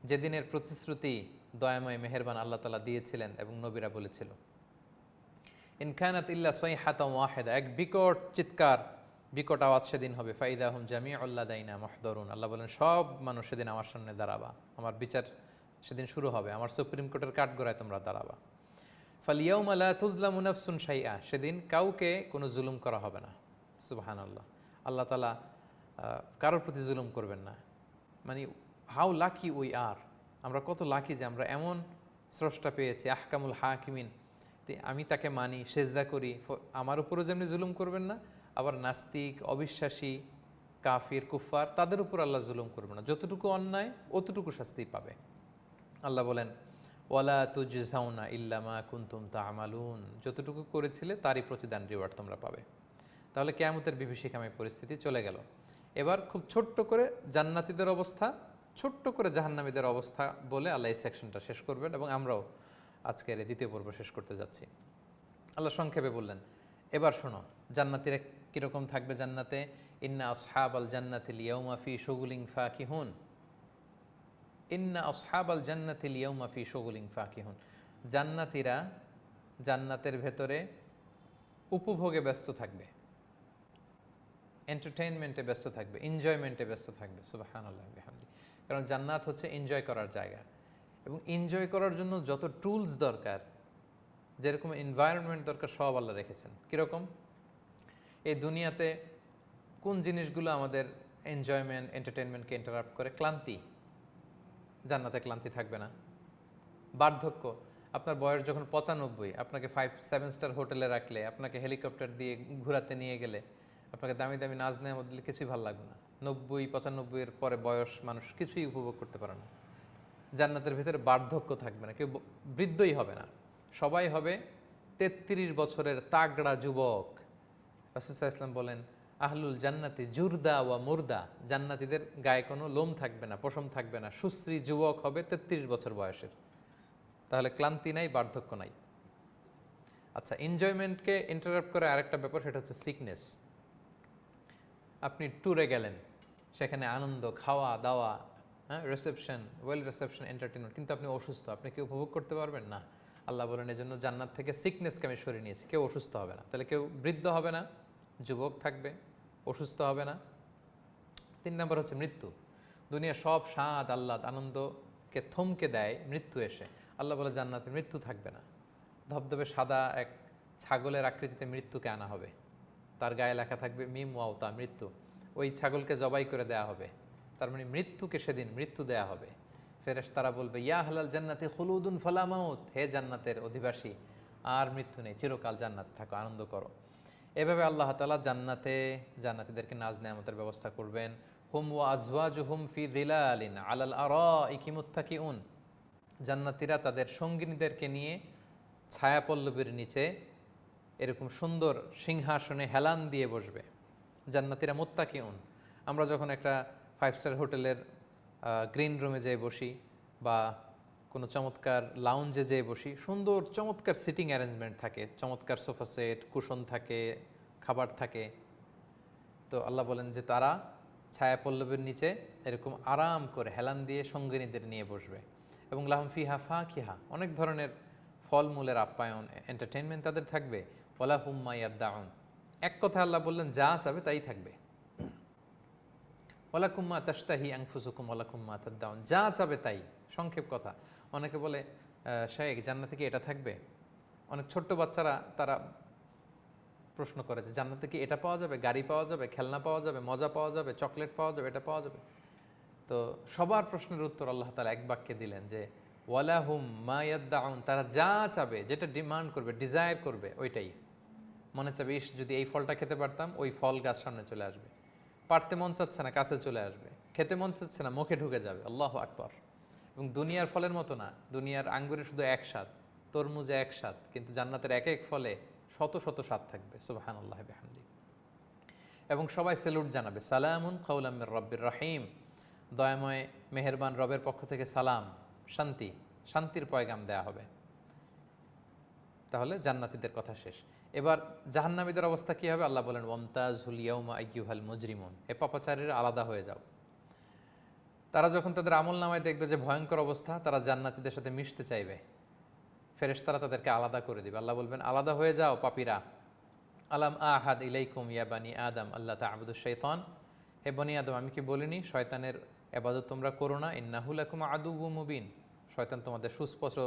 যেদিনের প্রতিশ্রুতি দয়াময় মেহেরবান আল্লাহ তাআলা দিয়েছিলেন এবং নবীরা বলেছিল। ইন কানাত ইল্লা সাইহাতান ওয়াহিদা, এক বিকট চিৎকার, বিকট আওয়াজ সেদিন হবে, ফাইদা হুম জামিউল লাদাইনা মুহদারুন, আল্লাহ বলেন সব মানুষ সেদিন আমার সামনে দাঁড়াবা, আমার বিচার সেদিন শুরু হবে, আমার সুপ্রিম কোর্টের কাঠগড়ায় তোমরা দাঁড়াবা। ফালিয়াউমা লা তুযলামু নাফসুন শাইআ, সেদিন কাউকে কোনো জুলুম করা হবে না। সুবহানাল্লাহ, আল্লাহ তাআলা কারোর প্রতি জুলুম করবেন না। মানে হাউ লাকি উই আর, আমরা কত লাকি যে আমরা এমন স্রষ্টা পেয়েছি, আহকামুল হাকিমিন, আমি তাকে মানি, সেজদা করি, আমার উপরও যেমনি জুলুম করবেন না, আবার নাস্তিক, অবিশ্বাসী, কাফির, কুফফার, তাদের উপর আল্লাহ জুলুম করবে না। যতটুকু অন্যায় অতটুকু শাস্তি পাবে। আল্লাহ বলেন, ওয়ালা তুজজাউনা ইল্লা মা কুনতুম তা'মালুন, যতটুকু করেছিলে তারই প্রতিদান, রিওয়ার্ড তোমরা পাবে। তাহলে কিয়ামতের বিভীষিকাময় পরিস্থিতি চলে গেল। এবার খুব ছোট্ট করে জান্নাতীদের অবস্থা, ছোট্ট করে জাহান্নামীদের অবস্থা বলে আল্লাহ এই সেকশনটা শেষ করবেন, এবং আমরাও আজকের এই দ্বিতীয় পর্ব শেষ করতে যাচ্ছি। আল্লাহ সংক্ষেপে বললেন, এবার শোনো জান্নাতীরা কীরকম থাকবে জান্নাতে। ইন্না আসহাবাল জান্নাতিল ইয়াউমা ফি শুগুলিন ফাকিহুন, ইন্না আসহাবাল জান্নাতিল ইয়াউমা ফি শুগুলিন ফাকিহুন, জান্নাতীরা জান্নাতের ভেতরে উপভোগে ব্যস্ত থাকবে, এন্টারটেইনমেন্টে ব্যস্ত থাকবে, এনজয়মেন্টে ব্যস্ত থাকবে। সুবহানাল্লাহ বিহামদি। কারণ জান্নাত হচ্ছে এনজয় করার জায়গা, এবং এনজয় করার জন্য যত টুলস দরকার, যেরকম এনভায়রনমেন্ট দরকার, সব আল্লাহ রেখেছেন। কীরকম? এই দুনিয়াতে কোন জিনিসগুলো আমাদের এনজয়মেন্ট, এন্টারটেনমেন্টকে ইন্টারাপ্ট করে? ক্লান্তি। জান্নাতে ক্লান্তি থাকবে না। বার্ধক্য, আপনার বয়স যখন 95, আপনাকে 5-7 স্টার হোটেলে রাখলে, আপনাকে হেলিকপ্টার দিয়ে ঘোরাতে নিয়ে গেলে, আপনাকে দামি দামি নাজ নেওয়া দিলে কিছুই ভালো লাগবে না। 90-95 পরে বয়স মানুষ কিছুই উপভোগ করতে পারে না। জান্নাতের ভিতরে বার্ধক্য থাকবে না, কেউ বৃদ্ধই হবে না, সবাই হবে 33 বছরের তাগড়া যুবক। রাসূল সাল্লাল্লাহু আলাইহি ওয়াসাল্লাম বলেন, আহলুল জান্নাতি জুরদা ওয়া মুরদা, জান্নাতীদের গায়ে কোনো লোম থাকবে না, পশম থাকবে না, সুশ্রী যুবক হবে 33 বছর বয়সের। তাহলে ক্লান্তি নাই, বার্ধক্য নাই। আচ্ছা, এনজয়মেন্টকে ইন্টারাপ্ট করে আরেকটা ব্যাপার, সেটা হচ্ছে সিকনেস। আপনি ট্যুরে গেলেন, সেখানে আনন্দ, খাওয়া দাওয়া, হ্যাঁ, রিসেপশন, ওয়েল রিসেপশন, এন্টারটেনমেন্ট, কিন্তু আপনি অসুস্থ, আপনি কি উপভোগ করতে পারবেন না? আল্লাহ বলেন এই জন্য জান্নাত থেকে সিকনেসকে আমি সরিয়ে নিয়েছি, কেউ অসুস্থ হবে না। তাহলে কেউ বৃদ্ধ হবে না, যুবক থাকবে, অসুস্থ হবে না। 3 নম্বর হচ্ছে মৃত্যু। দুনিয়ার সব স্বাদ আহ্লাদ আনন্দকে থমকে দেয় মৃত্যু এসে। আল্লাহ বলে জান্নাতে মৃত্যু থাকবে না। ধবধবে সাদা এক ছাগলের আকৃতিতে মৃত্যুকে আনা হবে, তার গায়ে লেখা থাকবে মিম ওয়াওতা, মৃত্যু। ওই ছাগলকে জবাই করে দেয়া হবে, তার মানে মৃত্যুকে সেদিন মৃত্যু দেয়া হবে। ফেরেশতারা বলবে ইয়া হালাল জান্নাতে খুলুদুন ফালা মাউত, হে জান্নাতের অধিবাসী, আর মৃত্যু নেই, চিরকাল জান্নাতে থাকো, আনন্দ করো। এভাবে আল্লাহ তাআলা জান্নাতীদেরকে নাজ নেয়ামতের ব্যবস্থা করবেন। হুম ওয়া আজওয়াজুহুম ফি যিলালিন আলাল আরাইকি মুত্তাকিউন, জান্নাতীরা তাদের সঙ্গিনীদেরকে নিয়ে ছায়াপল্লবীর নিচে এরকম সুন্দর সিংহাসনে হেলান দিয়ে বসবে। জান্নাতীরা মুত্তাকিউন। আমরা যখন একটা 5 স্টার হোটেলের গ্রিন রুমে যেয়ে বসি বা কোনো চমৎকার লাউঞ্জে যেয়ে বসি, সুন্দর চমৎকার সিটিং অ্যারেঞ্জমেন্ট থাকে, চমৎকার সোফা সেট, কুশন থাকে, খাবার থাকে। তো আল্লাহ বলেন যে তারা ছায়াপল্লবের নিচে এরকম আরাম করে হেলান দিয়ে সঙ্গিনীদের নিয়ে বসবে। এবং লাহুম ফিহা ফাকিহা, অনেক ধরনের ফলমূলের আপ্যায়ন, এন্টারটেনমেন্ট তাদের থাকবে। ওয়ালা হুম মা ইয়াদদাউন, এক কথা আল্লাহ বললেন যা চাবে তাই থাকবে। ওয়ালাকুম মা তাশতাহি আনফুসুকুম ওয়ালাকুম মা তাদদাউন, যা চাবে তাই। সংক্ষেপ কথা। অনেকে বলে শাইখ জান্নাতে কি এটা থাকবে? অনেক ছোট্ট বাচ্চারা তারা প্রশ্ন করে যে জান্নাতে কি এটা পাওয়া যাবে, গাড়ি পাওয়া যাবে, খেলনা পাওয়া যাবে, মজা পাওয়া যাবে, চকলেট পাওয়া যাবে, এটা পাওয়া যাবে? তো সবার প্রশ্নের উত্তর আল্লাহ তাআলা এক বাক্যে দিলেন যে ওয়ালাহুম মা ইয়াদদাউন, তারা যা চাবে, যেটা ডিমান্ড করবে, ডিজায়ার করবে, ওইটাই। মনে চাবে ইস যদি এই ফলটা খেতে পারতাম, ওই ফল গাছ সামনে চলে আসবে। পারতে মন চাচ্ছে না, কাছে চলে আসবে। খেতে মন চাচ্ছে না, মুখে ঢুকে যাবে। আল্লাহু আকবার। এবং দুনিয়ার ফলের মতো না, দুনিয়ার আঙ্গুরে শুধু এক স্বাদ, তরমুজে এক স্বাদ, কিন্তু জান্নাতের এক এক ফলে শত শত স্বাদ থাকবে। সুবহানাল্লাহি ওয়া বিহামদিহি। এবং সবাই সেলুট জানাবে, সালামুন কাওলাম মির রাব্বির রহিম, দয়াময় মেহেরবান রবের পক্ষ থেকে সালাম, শান্তি, শান্তির পয়গাম দেয়া হবে। তাহলে জান্নাতীদের কথা শেষ। এবার জাহান্নামীদের অবস্থা কি হবে? আল্লাহ বলেন ওয়ামতাজুল ইয়াউমা আইয়ুহাল মুজরিমুন, এ পাপাচারীরা আলাদা হয়ে যাও। তারা যখন তাদের আমল নামায় দেখবে যে ভয়ঙ্কর অবস্থা, তারা জান্নাতীদের সাথে মিশতে চাইবে। ফেরেশতারা তাদেরকে আলাদা করে দিবে। আল্লাহ বলবেন আলাদা হয়ে যাও পাপীরা। আলাম আহাদ ইলাইকুম ইয়া বানি আদম আল্লাহ তা'বুদুশ শাইতান, হে বনি আদম আমি কি বলিনি শয়তানের ইবাদত তোমরা করো না? ইন্নাহু লাকুম আদুউম মুবিন, শয়তান তোমাদের সুস্পষ্ট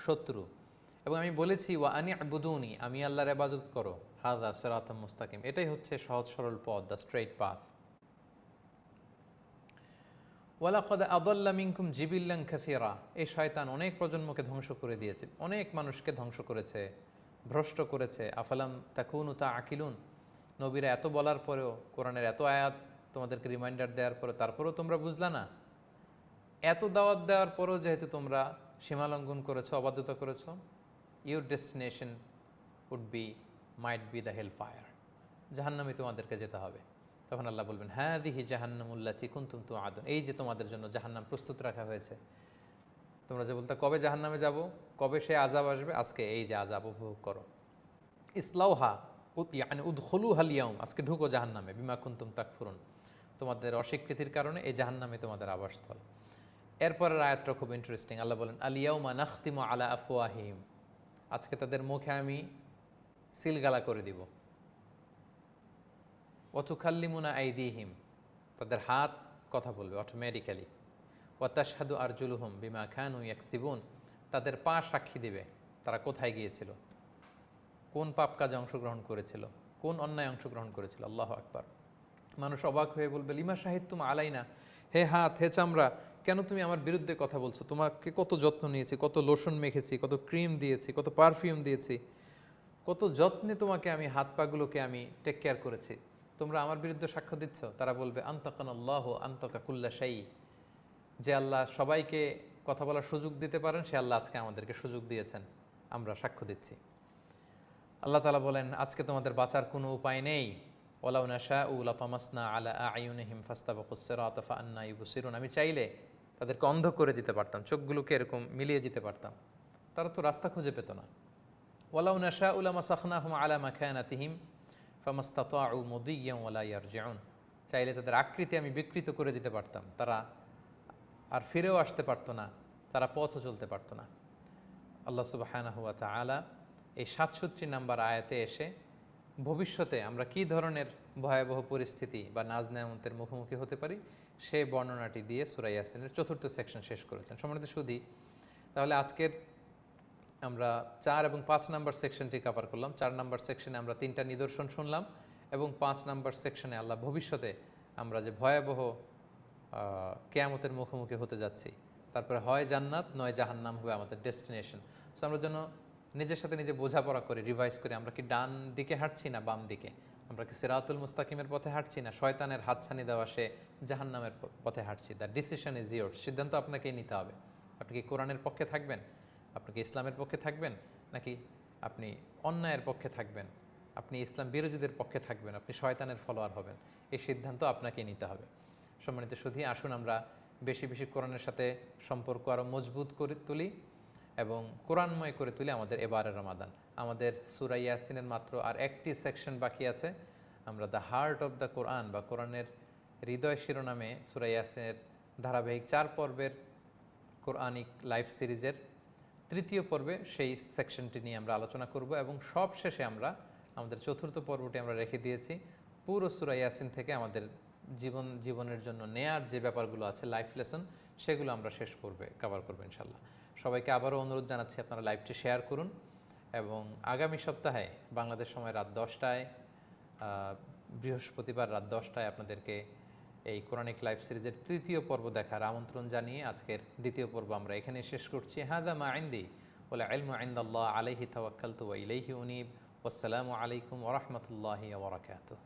শত্রু। এবং আমি বলেছি ওয়া আনি আবুদুনি, আমি আল্লাহর ইবাদত করো, হাযা সিরাতাম মুস্তাকিম, এটাই হচ্ছে সহজ সরল পথ, দ্য স্ট্রেইট পাথ। ওয়ালাকাদ আদাল্লা মিনকুম জিবিল্লান কাসীরা, এই শয়তান অনেক প্রজন্মকে ধ্বংস করে দিয়েছে, অনেক মানুষকে ধ্বংস করেছে, ভ্রষ্ট করেছে। আফালাম তাকুনু তাআকিলুন, নবীরা এত বলার পরেও, কোরআনের এত আয়াত তোমাদেরকে রিমাইন্ডার দেওয়ার পরে, তারপরেও তোমরা বুঝলা না? এত দাওয়াত দেওয়ার পরেও যেহেতু তোমরা সীমালঙ্ঘন করেছো, অবাধ্যতা করেছো, your destination would be, might be the hell fire, জাহান্নামে তোমাদেরকে যেতে হবে। তখন আল্লাহ বলবেন হাযিহি জাহান্নামুল্লাতী কুনতুম তুআদুন, এই যে তোমাদের জন্য জাহান্নাম প্রস্তুত রাখা হয়েছে। তোমরা যে বলতে কবে জাহান্নামে যাব, কবে সে আযাব আসবে, আজকে এই যে আযাব উপভোগ করো। ইসলাউহা ইয়ানি উদখুলুহাল ইয়াউম, আজকে ঢুকো জাহান্নামে, বিমা কুনতুম তাকফুরুন, তোমাদের অস্বীকৃতির কারণে এই জাহান্নামে তোমাদের আবাসস্থল। এরপরের আয়াতটা খুব ইন্টারেস্টিং। আল্লাহ বলেন আল ইয়াউমা নাখতিমু আলা আফওয়াহিহিম, আজকে তাদের মুখে আমি সিলগালা করে দিব। ওয়াতুকাল্লিমুনা আইদিহিম, তাদের হাত কথা বলবে অটোমেটিক্যালি। ওয়াতাশহাদু আরজুলুহুম বিমা কানু ইয়াকসিবুন, তাদের পা সাক্ষী দিবে তারা কোথায় গিয়েছিল, কোন পাপ কাজে অংশগ্রহণ করেছিল, কোন অন্যায় অংশগ্রহণ করেছিল। আল্লাহু আকবার। মানুষ অবাক হয়ে বলবে লিমা শাহিদতুম আলাইনা, হে হাত, হে চামড়া, কেন তুমি আমার বিরুদ্ধে কথা বলছো? তোমাকে কত যত্ন নিয়েছি, কত লোশন মেখেছি, কত ক্রিম দিয়েছি, কত পারফিউম দিয়েছি, কত যত্নে তোমাকে আমি হাত পাগুলোকে আমি টেক কেয়ার করেছি, তোমরা আমার বিরুদ্ধে সাক্ষ্য দিচ্ছ? তারা বলবে আনতাকান আল্লাহ আনতাকা কুল্লা শাই, যে আল্লাহ সবাইকে কথা বলার সুযোগ দিতে পারেন, সে আল্লাহ আজকে আমাদেরকে সুযোগ দিয়েছেন, আমরা সাক্ষ্য দিচ্ছি। আল্লাহ তাআলা বলেন আজকে তোমাদের বাঁচার কোনো উপায় নেই। ওয়ালাউ নাশাউ লাতামাসনা আলা আ'য়ুনিহিম ফাস্তাবাকুস সিরাতা ফাআন্না ইউবসিরুন, আমি চাইলে তাদেরকে অন্ধ করে দিতে পারতাম, চোখগুলোকে এরকম মিলিয়ে দিতে পারতাম, তারা তো রাস্তা খুঁজে পেত না। ওয়ালাউ নাশাউ লামাসাখনাহুম আলা মাকানাতিহিম ফামাস্তাতাউ মুদিয়্যান ওয়ালা ইয়ারজিউন। চাইলে তাদের আকৃতি আমি বিকৃত করে দিতে পারতাম, তারা আর ফিরেও আসতে পারতো না, তারা পথও চলতে পারতো না। আল্লাহ সুবহানাহু ওয়া তাআলা এই ৬৭ নম্বর আয়াতে এসে ভবিষ্যতে আমরা কী ধরনের ভয়াবহ পরিস্থিতি বা নাজ নেয়ামতের মুখোমুখি হতে পারি সেই বর্ণনাটি দিয়ে সূরা ইয়াসিনের ৪র্থ সেকশন শেষ করেছেন। সম্মানিত সুধী, তাহলে আজকের আমরা ৪ এবং ৫ নম্বর সেকশনটি কভার করলাম। ৪ নম্বর সেকশনে আমরা ৩টা নিদর্শন শুনলাম এবং ৫ নম্বর সেকশনে আল্লাহ ভবিষ্যতে আমরা যে ভয়াবহ কিয়ামতের মুখোমুখি হতে যাচ্ছি, তারপরে হয় জান্নাত নয় জাহান্নাম হবে আমাদের ডেস্টিনেশন। সো আমরা যেন নিজের সাথে নিজে বোঝাপড়া করে রিভাইজ করি, আমরা কি ডান দিকে হাঁটছি না বাম দিকে, আমরা কি সিরাতুল মুস্তাকিমের পথে হাঁটছি না শয়তানের হাতছানি দেওয়া সে জাহান্নামের পথে হাঁটছি। দ্য ডিসিশন ইজ ইয়োর, সিদ্ধান্ত আপনাকেই নিতে হবে। আপনি কি কোরআনের পক্ষে থাকবেন, আপনি কি ইসলামের পক্ষে থাকবেন, নাকি আপনি অন্যায়ের পক্ষে থাকবেন, আপনি ইসলাম বিরোধীদের পক্ষে থাকবেন, আপনি শয়তানের ফলোয়ার হবেন। এই সিদ্ধান্ত আপনাকেই নিতে হবে। সম্মানিত সুধী, আসুন আমরা বেশি বেশি কোরআনের সাথে সম্পর্ক আরও মজবুত করে তুলি এবং কোরআনময় করে তুলি আমাদের এবারের রমাদান। আমাদের সূরা ইয়াসিনের মাত্র আর একটি সেকশন বাকি আছে। আমরা দ্য হার্ট অফ দ্য কোরআন বা কোরআনের হৃদয় শিরোনামে সূরা ইয়াসিনের ধারাবাহিক 4 পর্বের কোরআনিক লাইফ সিরিজের 3য় পর্বে সেই সেকশনটি নিয়ে আমরা আলোচনা করব এবং সব শেষে আমরা আমাদের 4র্থ পর্বটি আমরা রেখে দিয়েছি পুরো সূরা ইয়াসিন থেকে আমাদের জীবনের জন্য নেয়ার যে ব্যাপারগুলো আছে লাইফ লেসন, সেগুলো আমরা শেষ পর্বে কভার করবো ইনশাল্লাহ। সবাইকে আবারও অনুরোধ জানাচ্ছি আপনারা লাইভটি শেয়ার করুন এবং আগামী সপ্তাহে বাংলাদেশ সময় রাত 10টায় বৃহস্পতিবার রাত 10টায় আপনাদেরকে এই কোরআনিক লাইভ সিরিজের 3য় পর্ব দেখার আমন্ত্রণ জানিয়ে আজকের 2য় পর্ব আমরা এখানে শেষ করছি। হাদা মা ইনদি ওয়াল ইলমু ইনদাল্লাহ আলাইহি তাওয়াক্কালতু ওয়া ইলাইহি উনীব। ওয়াসসালামু আলাইকুম ওয়া রাহমাতুল্লাহি ওয়া বারাকাতুহু।